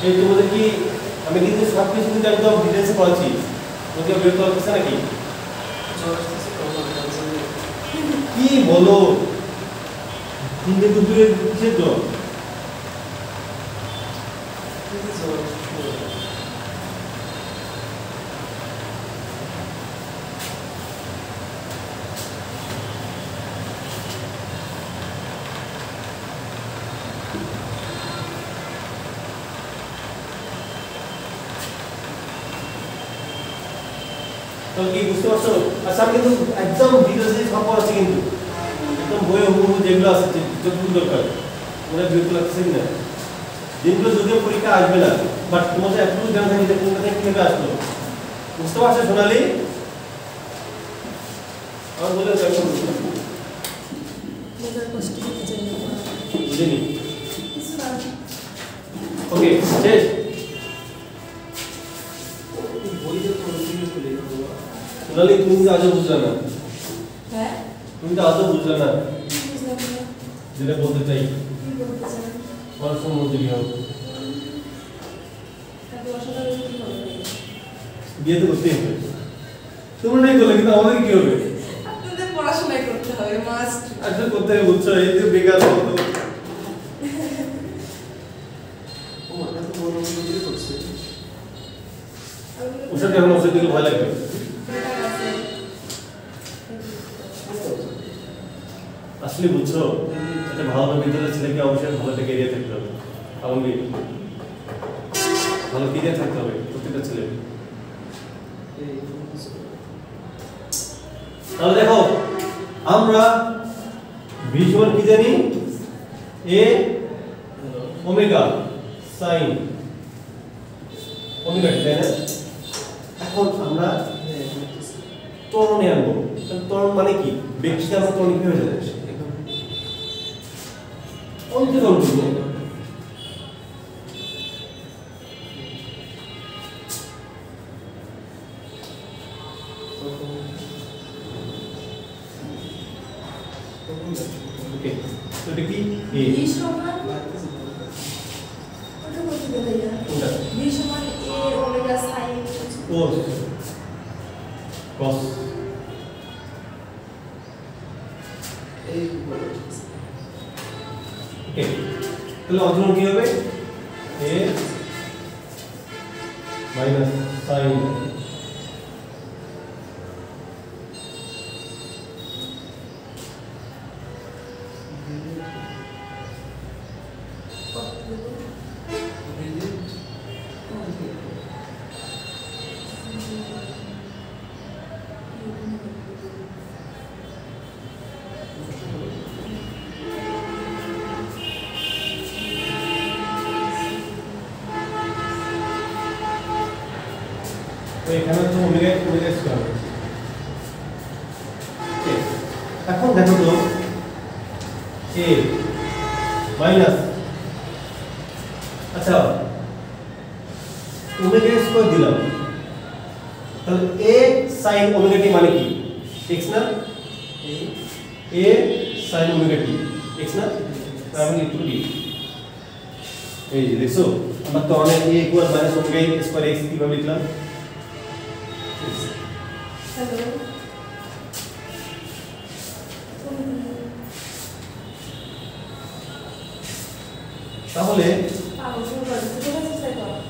এই তোমাদের কি আমি কিন্তু সব কিছু কিন্তু একদম ডিটেইলসে পড়াচ্ছি, তোকে বিরক্ত লাগছে নাকি? কি বলো তিনটে দুপুরে কিসের জল? তাহলে কি বুঝতে পারছো? আচ্ছা আমি কিন্তু একদম ডিটেইলসে সব পড়াচ্ছি কিন্তু একদম বইয়ে হুবহু যেগুলো আছে যতটুকু দরকার মনে বিরক্ত লাগছে না যেগুলো যদিও পরীক্ষা আসবে না বাট তোমাদের এতটুকু জানা থাকে যে কোনটা থেকে কিভাবে আসলো বুঝতে পারছো সোনালি? আমার বলে যাই নিজের কষ্ট দিতে চাই না বুঝিনি কিছু না ওকে শেষ বইটা তো অরিজিনাল করে দেবো সোনালি তুমি তো আজও বুঝলে না হ্যাঁ তুমি তো আজও বুঝলে না বুঝলাম না যেটা বলতে চাই কি বলতে চান পড়াশোনার মনোযোগী হও তাকে অসাধারণ কি হবে বিয়ে তো করতেই হবে তোমরা নাই করলে কিন্তু আমাদের কি হবে আপনাদের পড়াশোনাই করতে হবে মাস্ট আসলে করতে হবে বুঝছো এই যে বেকার মতো ও এটা তো বড় বড় দিয়ে করছে ওষুধ এখন ওষুধ দিলে ভয় লাগবে আসলে বুঝছো একটা ভালো বিদ্যালয়ের ছেলেকে অবশ্যই ভালো একটা ক্যারিয়ার থাকতে হবে আমাকে ভালো ক্যারিয়ার থাকতে হবে প্রত্যেকটা ছেলে এই তাহলে দেখো আমরা ভিজুয়াল কি জানি এ ওমেগা সাইন ওমেগা তাই না এখন আমরা ত্বরণে আনবো ত্বরণ মানে কি ব্যক্তিকে আমরা ত্বরণ কিভাবে জানি অন্তরণ করবো ওকে তো এটা কি এ বি সমান ওটা বলতে দেবে না কোনটা বি সমান এ ওমেগা সাইন কোস কস এই বড় ওকে তাহলে অন্তরণ কি হবে এ মাইনাস সাইন তো এখানে তো ওমেগা ওমেগা স্কয়ার ওকে এখন দেখো তো এ মাইনাস আচ্ছা ওমেগা স্কয়ার দিলাম তাহলে এ sin ওমেগা টি মানে কি x না এ sin ওমেগা টি x না তার মানে একটু ডি এই যে দেখছো আমরা তো অনেক a equal minus omega square x কিভাবে লিখলাম হ্যালো তাহলে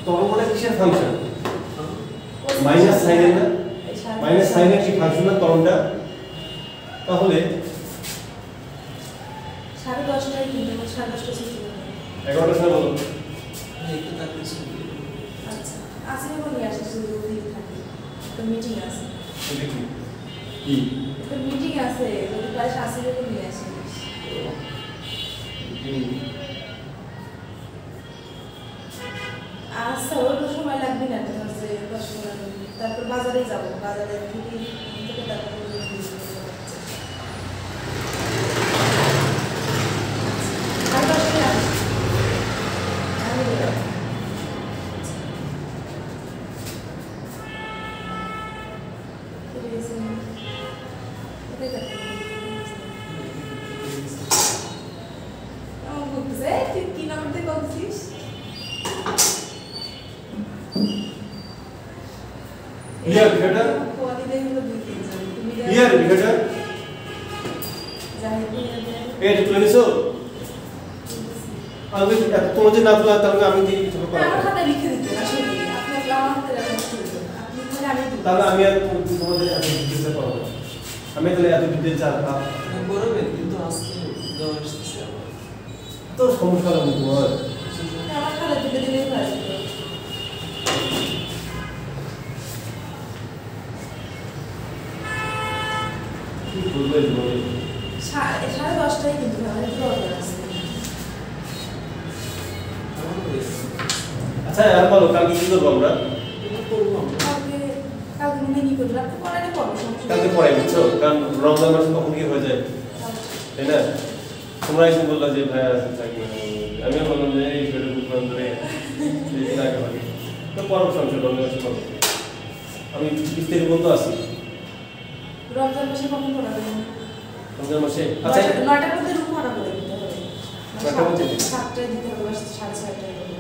ত্বরণ মানে কিসের ফাংশন মাইনাস সাইনের না মাইনাস সাইনের কি ফাংশন না ত্বরণটা তাহলে 10:30টায় কিন্তু 10:30টা ছুটি হবে 11টার সময় বলো একটু তাড়াতাড়ি শুরু আচ্ছা আসলে কোন নিয়ে আসছে শুধু দিন থাকে তো মিটিং আছে এটা কি কি তো মিটিং আছে যদি পারে আসলে কোন নিয়ে আসে আচ্ছা ওর তো সময় লাগবে না হচ্ছে 10 মিনিট তারপর বাজারে যাব বাজারে থেকে তারপর কি নামতে করছিস ক্লিয়ার বিষয়টা ক্লিয়ার বিষয়টা এটা তুলে নিছো আমি তোমার যে না তোলা তাহলে আমি দিয়ে কিছু করা তাহলে আমি আর তোমাদের এত ডিটেইলস করব আমি তাহলে এত ডিটেইলস আর করবেন কিন্তু আজকে দেওয়া আসছে আবার তো সমস্যা হবে তোমার আমার খাতা তুলে দিলেই হয় 10টায় কিন্তু ভালো তো অর্ডার আছে। আচ্ছা আর বলো কালকে কি করবো আমরা? কালকে মনে কি করবো? রাতে পড়ালে পড়ো সমস্যা। কালকে পড়াই বুঝছো, কারণ রমজান মাসে কখন কি হয়ে যায় তাই না? তোমরা একদিন বললা যে ভাই থাকি, আমিও বললাম যে এই ভিডিও বুঝলাম ধরে এই আগে ভাগে তো পড়ো সমস্যা রমজান মাসে পড়ো। আমি ইফতারি বলতে আসি রমজান মাসে কখন পড়াবে? রমজান মাসে। আচ্ছা 9টার মধ্যে রুম ভাড়া করে দিতে হবে। 9টার মধ্যে? 7টায় দিতে হবে, 6:30টায় হবে।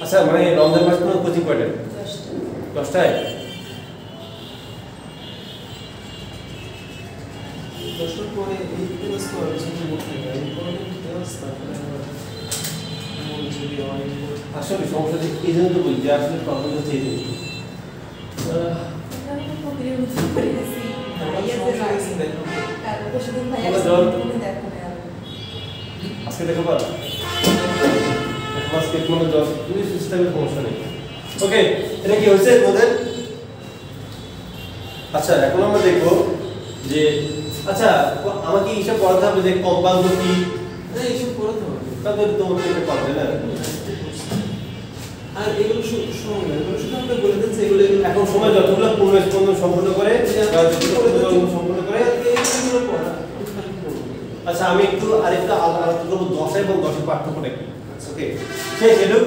আচ্ছা মানে রমজান মাস কোনো কোচিং কয়টায়? 10টায়? 10টার পরে এই ক্লাস করার জন্য বলতে হয় ইম্পর্টেন্ট ক্লাস তারপরে এমন যদি হয় আসলে সমস্যা যে এই জন্য তো বলি যে আসলে প্রবলেম হচ্ছে এই যে আমি তো প্রতিদিন উঠে পড়ে গেছি। ভাইয়া যে লাগে। কারণ পরশুদিন ভাইয়া মনে দেখো না আর। আজকে দেখো বা আজকে কোনো জব তুমি সিস্টেমের সমস্যা নেই। ওকে এটা কি হয়েছে তোমাদের? আচ্ছা এখন আমরা দেখবো যে আচ্ছা আমাকে এইসব পড়াতে হবে যে কম্পাউন্ড কি না এইসব পড়াতে হবে তাদের তোমাকে এটা পারবে না। আর এগুলো সময় এগুলো শুধু আমরা বলে দিচ্ছি এগুলো এখন সময় যতগুলো পুনঃস্পন্দন সম্পূর্ণ করে সম্পূর্ণ করে এগুলো পড়া আচ্ছা আমি একটু আরেকটা আলোচনা করবো 10 এবং 10 পার্থক্যটা কি। ওকে শেষ এলো।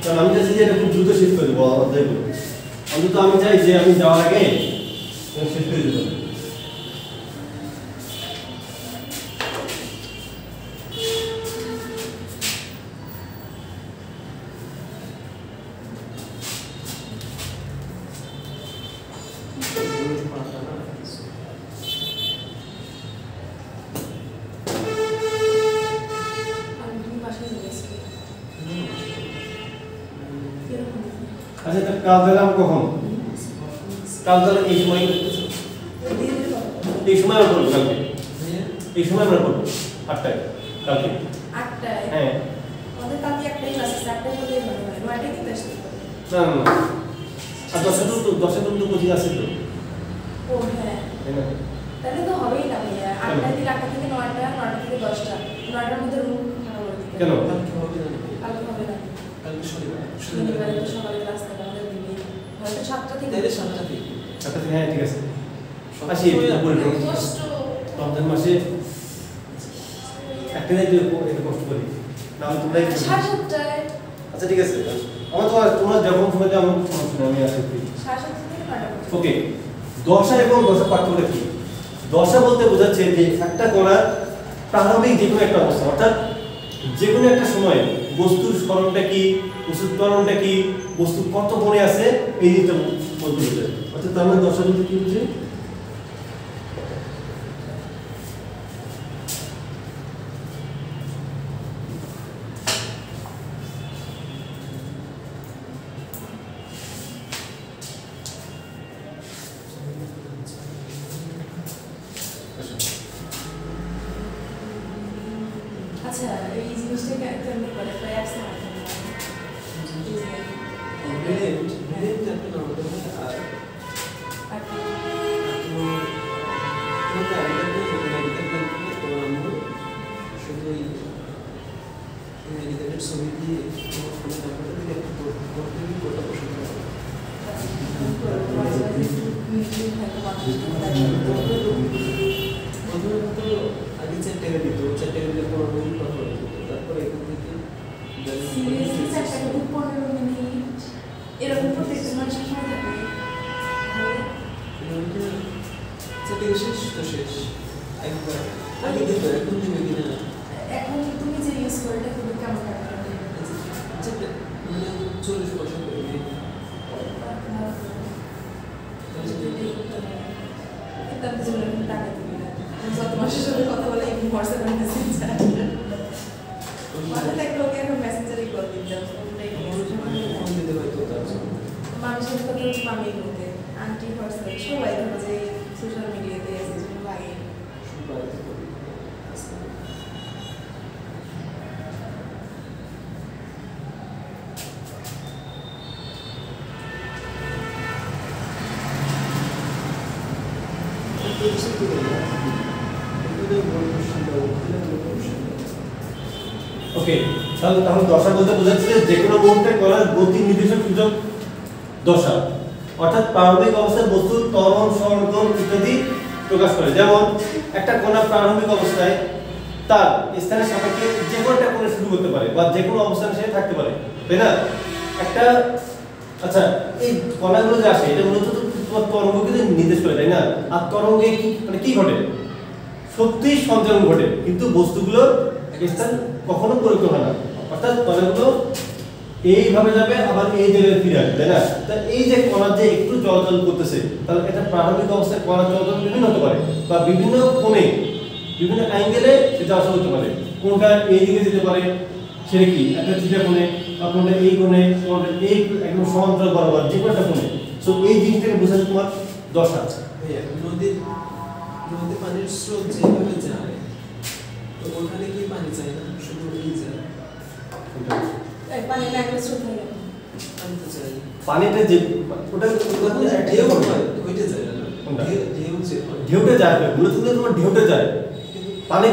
কারণ আমি চাইছি যে এটা খুব দ্রুত শেষ করে দেবো অধ্যায়গুলো। অন্তত আমি চাই যে আমি যাওয়ার আগে শেষ করে দেবো। আচ্ছা তো কাল দিলাম কখন? কাল তাহলে এই সময় আমরা করবো কালকে এই সময় আমরা করবো 8টায় কালকে 8টায়। হ্যাঁ আমাদের কালকে একটাই ক্লাস আছে, 8টায় বলে মানে 9টায় কিন্তু আসতে হবে। না না না আর 10 তো কোচিং আছে তো ও হ্যাঁ তাই না? তাহলে তো হবেই না ভাইয়া। 8টায় দিলে 8টা থেকে 9টা, 9টা থেকে 10টা, 9টার মধ্যে রুম ভাড়া করে দিতে কেন? হবে। কালকে হবে না কালকে হবে না। কালকে শনিবারে তো সকালে ক্লাস থাকে আমাদের দিনে। হয়তো 7টা থেকে তাইলে 7টা থেকে আচ্ছা হ্যাঁ ঠিক আছে আসি বলে কষ্ট। রমজান মাসে একটা দিন একটু কষ্ট করি নাহলে তোমরা 7:30টায়। আচ্ছা ঠিক আছে আমার তো তোমরা যখন সময় দাও আমার সমস্যা নেই, আমি আসি 7:30 থেকে 9টা পর্যন্ত। ওকে। দশা এবং দশা পার্থক্যটা কি? দশা বলতে বোঝাচ্ছে যে একটা কণার প্রারম্ভিক যে কোনো একটা অবস্থা, অর্থাৎ যে কোনো একটা সময়ে বস্তুর স্মরণটা কি, বস্তুর ত্বরণটা কি, বস্তু কত কোণে আছে এই জিনিসটা বলতে বোঝায়। অর্থাৎ তার মানে দশা বলতে কি বুঝে? আচ্ছা এই জিনিসটা কেমন করে প্রায় আছে না মিনিট একটা নাম্বার দেবো আর আর তোমাকে আইডিয়া দিয়ে মেডিকেল প্ল্যান দিয়ে তোমার আমরা শুধু এই মেডিকেলের ছবি দিয়ে তোমার ফোন নাম্বারটা দিয়ে একটা করতে দিয়ে কোটা বসে প্রথমত আগে 4 টাকা দিত 4 টাকা দিলে পনেরো মিনিট কথা বলে যেত তারপরে এখান থেকে সিরিয়াসলি 4 টাকা দিয়ে 15 মিনিট এরকম প্রত্যেকটা মানুষের সময় থাকে। থেকে শেষ তো শেষ একবার আগে দিত এখন দিবে কিনা এখন তুমি যে ইউজ করে এটা খুবই কেমন কাটবে? মানে 40 বছর করে দিই যত মাসের সাথে কথা বলে এখন হোয়াটসঅ্যাপে মেসেজ যায় মাঝে এক লোক এখন মেসেঞ্জারে কল দিতে ফোন দিতে পারতো তার জন্য মানুষের কথা মামি বলতে আন্টি হোয়াটসঅ্যাপ সবাই ধরো যে সোশ্যাল মিডিয়াতে আছে যেগুলো লাগে শুধু বাড়িতে করি ওকে, তাহলে দশা বলতে বোঝাচ্ছে যে কোনো মুহূর্তে কণার গতি নির্দেশক সূচক দশা, অর্থাৎ প্রারম্ভিক অবস্থায় বস্তুর ত্বরণ, সরণ ইত্যাদি প্রকাশ করে। যেমন একটা কণা প্রারম্ভিক অবস্থায় তার স্থানের সাপেক্ষে যে কোনো একটা কোণে শুরু করতে পারে বা যে কোনো অবস্থানে সে থাকতে পারে, তাই না? একটা আচ্ছা, এই কণাগুলো যে আসে এটা মূলত তোমার তরঙ্গকে নির্দেশ করে, তাই না? আর তরঙ্গে কি মানে কি ঘটে? শক্তি সঞ্চালন ঘটে, কিন্তু বস্তুগুলোর স্থান কখনো পরিবর্তন হয় না। অর্থাৎ কণাগুলো এইভাবে যাবে আবার এই জায়গায় ফিরে আসবে, তাই না? তা এই যে কণা যে একটু চলাচল করতেছে, তাহলে এটা প্রারম্ভিক অবস্থায় কণা চলাচল বিভিন্ন হতে পারে বা বিভিন্ন কোণে বিভিন্ন অ্যাঙ্গেলে সেটা আসা হতে পারে। কোনটা এই দিকে যেতে পারে, সেটা কি একটা থিটা কোণে, বা কোনটা এই কোণে, কোনটা এই একদম সমান্তরাল বরাবর, যে কোনো একটা কোণে। সো এই জিনিসটাকে বোঝাচ্ছে তোমার দশা। নদীর পানির স্রোত যেভাবে যায়, তো ওখানে কি পানি চাই না, শুধু এই যায় পানি না একটা স্রোত হয়ে গেল, পানি তো চাই। পানিটা যে ওটা ঢেউ হয়, ওইটা যায় না, কোনটা? ঢেউটা যায়, মূলত তোমার ঢেউটা যায়। পানি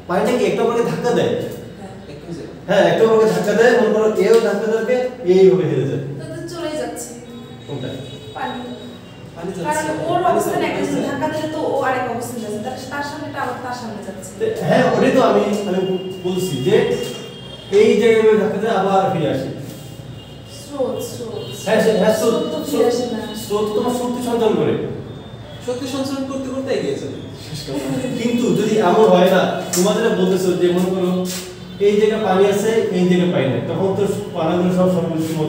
পানিটা কি একটা পরে ধাক্কা দেয়? হ্যাঁ, একটা পরে ধাক্কা দেয়, মনে করো এও ধাক্কা দেবে, এইভাবে হেলে যায়। তো তো চলে যাচ্ছে কোনটা? পানি পানি কারণ যাচ্ছে, ওর অবস্থানে একটা ধাক্কা দিলে তো ও আরেক অবস্থানে যাচ্ছে, তার সামনেটা আবার তার সামনে যাচ্ছে। হ্যাঁ, ওটাই তো আমি বলছি যে এই জায়গায় ধাক্কা দেয় আবার ফিরে আসে। স্রোত হ্যাঁ, স্রোত তো ফিরে আসে না। স্রোত তোমার শক্তি সঞ্চালন করে, শক্তি সঞ্চালন করতে করতে এগিয়ে চলে। কিন্তু যদি এমন হয় না, তোমাদের বলতেছো যে মনে করো এই জায়গায় পানি আছে, এই জায়গায় পানি নেই, তখন তো পানিগুলো সব সর্বনিম্ন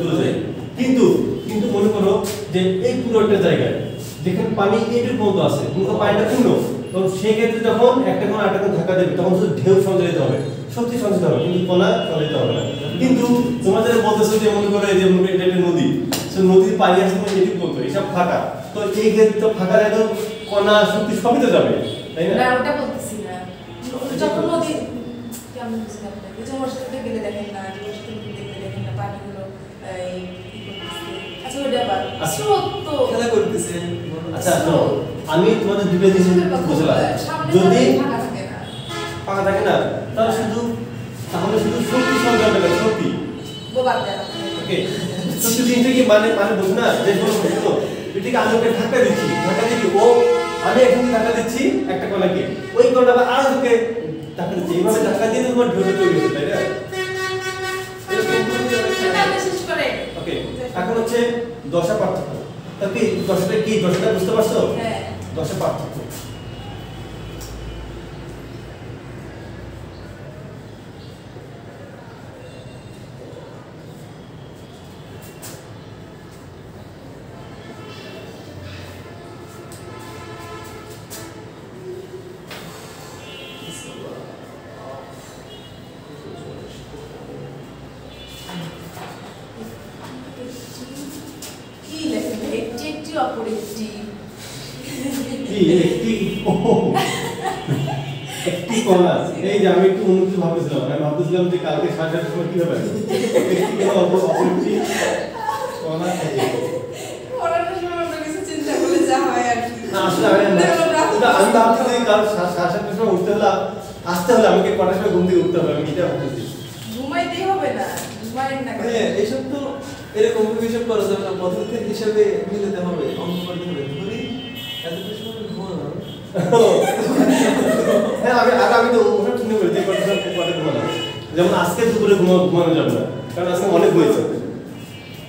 চলে যায়। কিন্তু কিন্তু মনে করো যে এই পুরো একটা জায়গায় যেখানে পানি এইটুকু পর্যন্ত আছে, কিন্তু পানিটা পূর্ণ, তখন সেই ক্ষেত্রে যখন একটা কোণা আরেকটা কোণা ধাক্কা দেবে, তখন শুধু ঢেউ সঞ্চালিত হবে, শক্তি সঞ্চালিত হবে, কিন্তু কোণা সঞ্চালিত হবে না। কিন্তু তোমাদের বলতেছো যে মনে করো যে মনে এটা একটা নদী, সে নদীর পানি আসলে এটুকু পর্যন্ত, এসব ফাঁকা, তো এই ক্ষেত্রে তো ফাঁকা একদম কণা শক্তি সবই তো যাবে, তাই না? না, ওটা বলতেছি না। যখন নদী কেমন বুঝতে আপনাকে, যে ওর সাথে গেলে দেখেন না, যে ওর সাথে দেখলে দেখেন না পানিগুলো এই কি করতেছে। আচ্ছা, ওটা আবার স্রোত তো খেলা করতেছে। আচ্ছা, শোনো, আমি তোমাদের দুটো জিনিস বুঝলাম। যদি ফাঁকা থাকে না, ফাঁকা থাকে না, তাহলে শুধু শক্তি সঞ্চালন হবে, শক্তি। বোবার দেয়। ওকে, শক্তি জিনিসটা কি মানে বুঝ না, যে কোনো বস্তু এটাকে আমি ওকে ধাক্কা দিচ্ছি, ও আমি এখন ধাক্কা দিচ্ছি একটা কণাকে, ওই কণা আবার আর ওকে ধাক্কা দিচ্ছি, এইভাবে ধাক্কা দিয়ে তোমার ঢেউটা তৈরি হচ্ছে, তাই না? এটা শেষ করে। ওকে, এখন হচ্ছে দশা পার্থক্য। তাহলে কি দশাটা কি, দশাটা বুঝতে পারছো? হ্যাঁ, দশা পার্থক্য। কি লেখেন, একটি অপর একটি একটি কণা, এই যে আমি একটু অন্য কিছু ভাবতেছিলাম, আমি ভাবতেছিলাম যে কালকে 7:30 সময় কি হবে, একটি কণা অপরটি কণা থাকে। পড়ানোর সময় অন্য কিছু চিন্তা করলে যা হয় আর কি। না, আসলে আমি ভাবতেছি কাল 7:30 সময় উঠতে হলে আসতে হলে আমাকে কটার সময় ঘুম থেকে উঠতে হবে, আমি এটা ভাবতেছি। ঘুমাইতেই হবে না, ঘুমাইন না কেন? এইসব তো এরকম হিসাব করা যাবে না, পদ্ধতির হিসাবে মিলাতে হবে, অঙ্ক করতে হবে। ধরি এতটা সময় ঘুমালাম। হ্যাঁ, আমি তো ওটা ঠিক করে যে কটা ঘুমানো, যেমন আজকে দুপুরে ঘুমানো যাবে না, কারণ আজকে অনেক হয়েছে।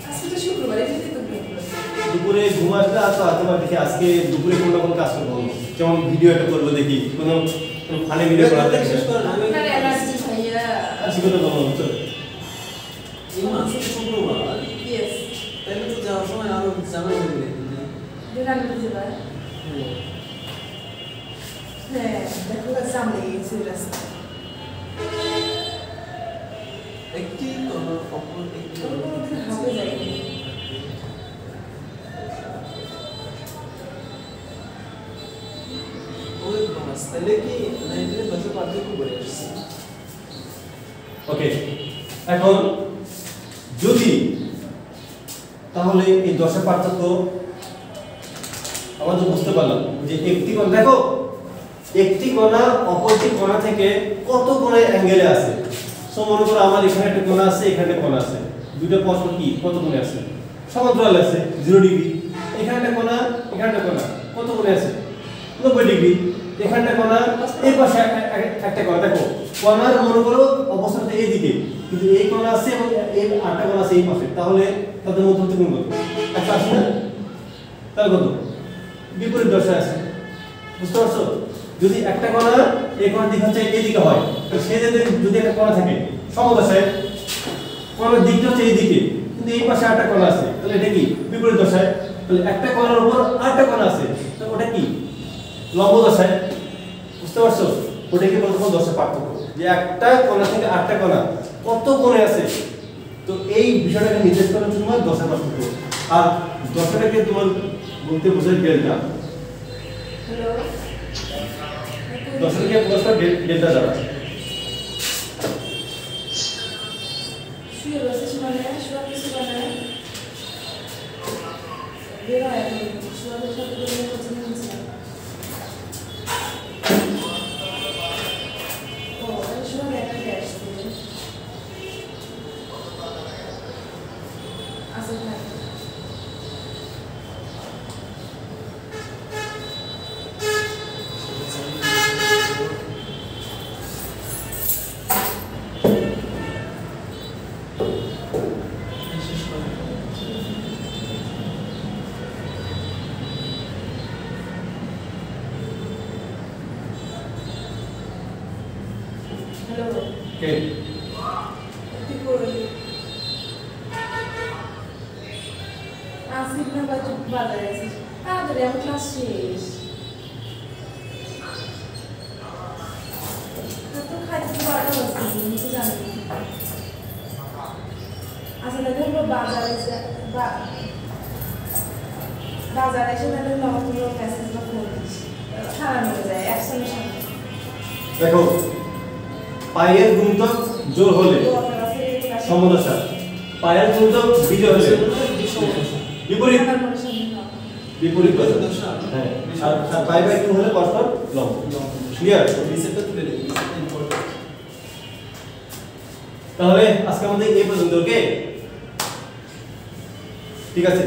আজকে তো শুক্রবার, এমনিতেই তো বৃহস্পতিবার। দুপুরে ঘুম আসলে তো আবার দেখি আজকে দুপুরে কোনো রকম কাজ করবো, যেমন ভিডিও একটা করবো, দেখি কোনো ফানি ভিডিও করা যায় শেষ করেন, আমি আপনার অ্যালার্জি ভাইয়া। আজকে তো বলবো চলো। এই মাসে শুক্রবার, ইয়েস, তাইলে তো যাওয়ার সময় আরো জানা যাবে। দুরান বুঝবা। হ্যাঁ, দেখো জাম লেগে গেছে রাস্তা। একটি কোনো অপর একটি কোনোদিন হাতে যায়নি। ওই মাস, তাইলে কি 19 বছর পার্থক্য করে আসছে। ওকে, এখন যদি তাহলে এই দশা পার্থক্য আমরা তো বুঝতে পারলাম যে একটি কোণ দেখো একটি কোণা অপরটি কোণা থেকে কত কোণে অ্যাঙ্গেলে আছে। সো মনে করো আমার এখানে একটা কোণা আছে, এখানে একটা কোণা আছে, দুটো পরস্পর কি কত কোণে আছে? সমান্তরাল আছে 0 ডিগ্রি। এখানে একটা কোণা, এখানে একটা কোণা, কত কোণে আছে? 90 ডিগ্রি। এখানে একটা কোণা, এই পাশে একটা কোণা। দেখো কোণার মনে করো অবস্থানটা এইদিকে, কিন্তু এই কোণা আছে এবং এই আটটা কোণা আছে এই পাশে, তাহলে তাদের মধ্যবর্তী কোণ কত? 180 না? তাহলে কত? বিপরীত দশায় আছে। বুঝতে পারছো? যদি একটা কোণা এই কোণার দিক হচ্ছে এইদিকে হয়, তো সেই যদি একটা কোণা থাকে সমদশায়, কোণার দিকটা হচ্ছে এইদিকে, কিন্তু এই পাশে আটটা কোণা আছে, তাহলে এটা কি বিপরীত দশায়? তাহলে একটা কোণার উপর আটটা কোণা আছে, তো ওটা কি লম্ব দশায়। বুঝতে পারছো? ওটাকে বলতে হবে দশা পার্থক্য, যে একটা কোণা থেকে আটটা কোণা কত কোণে আছে। তো এই বিষয়টাকে নির্দেশ করার জন্য দশা পার্থক্য। আর দশাটাকে তোমার বলতে বোঝায় ডেল্টা। হ্যালো দশটাকে প্রকাশ করে ডেল্টা দ্বারা। শুয়ে বসেছি মানে শোয়া কিছু মানে বের হয় এখন শোয়া বসে পছন্দ হচ্ছে না। ও শোয়া দেখা আসছে আসলে হ্যালো কে কি করে আসিফ না বাজু বাজারে আছিস তাড়াতাড়ি আমার ক্লাস শেষ তো খাইতে তো বারোটা বাজছে আমি তো জানি আসলে দেখো বাজারে বাজারে এসে তাহলে নতুন মেসেজ বা ফোন দিস খারাপ হয়ে যায় একসঙ্গে সামনে দেখো পায়ের গুণিতক জোর হলে সমদশা, পায়ের গুণিতক বিজয় হলে বিপরীত বিপরীত দশা। হ্যাঁ, আর পাই বাই 2 হলে পরস্পর লম্ব। ক্লিয়ার? রিসেপ্টর তো বেড়ে গেছে ইম্পর্টেন্ট। তাহলে আজকে আমাদের এই পর্যন্ত। ওকে, ঠিক আছে।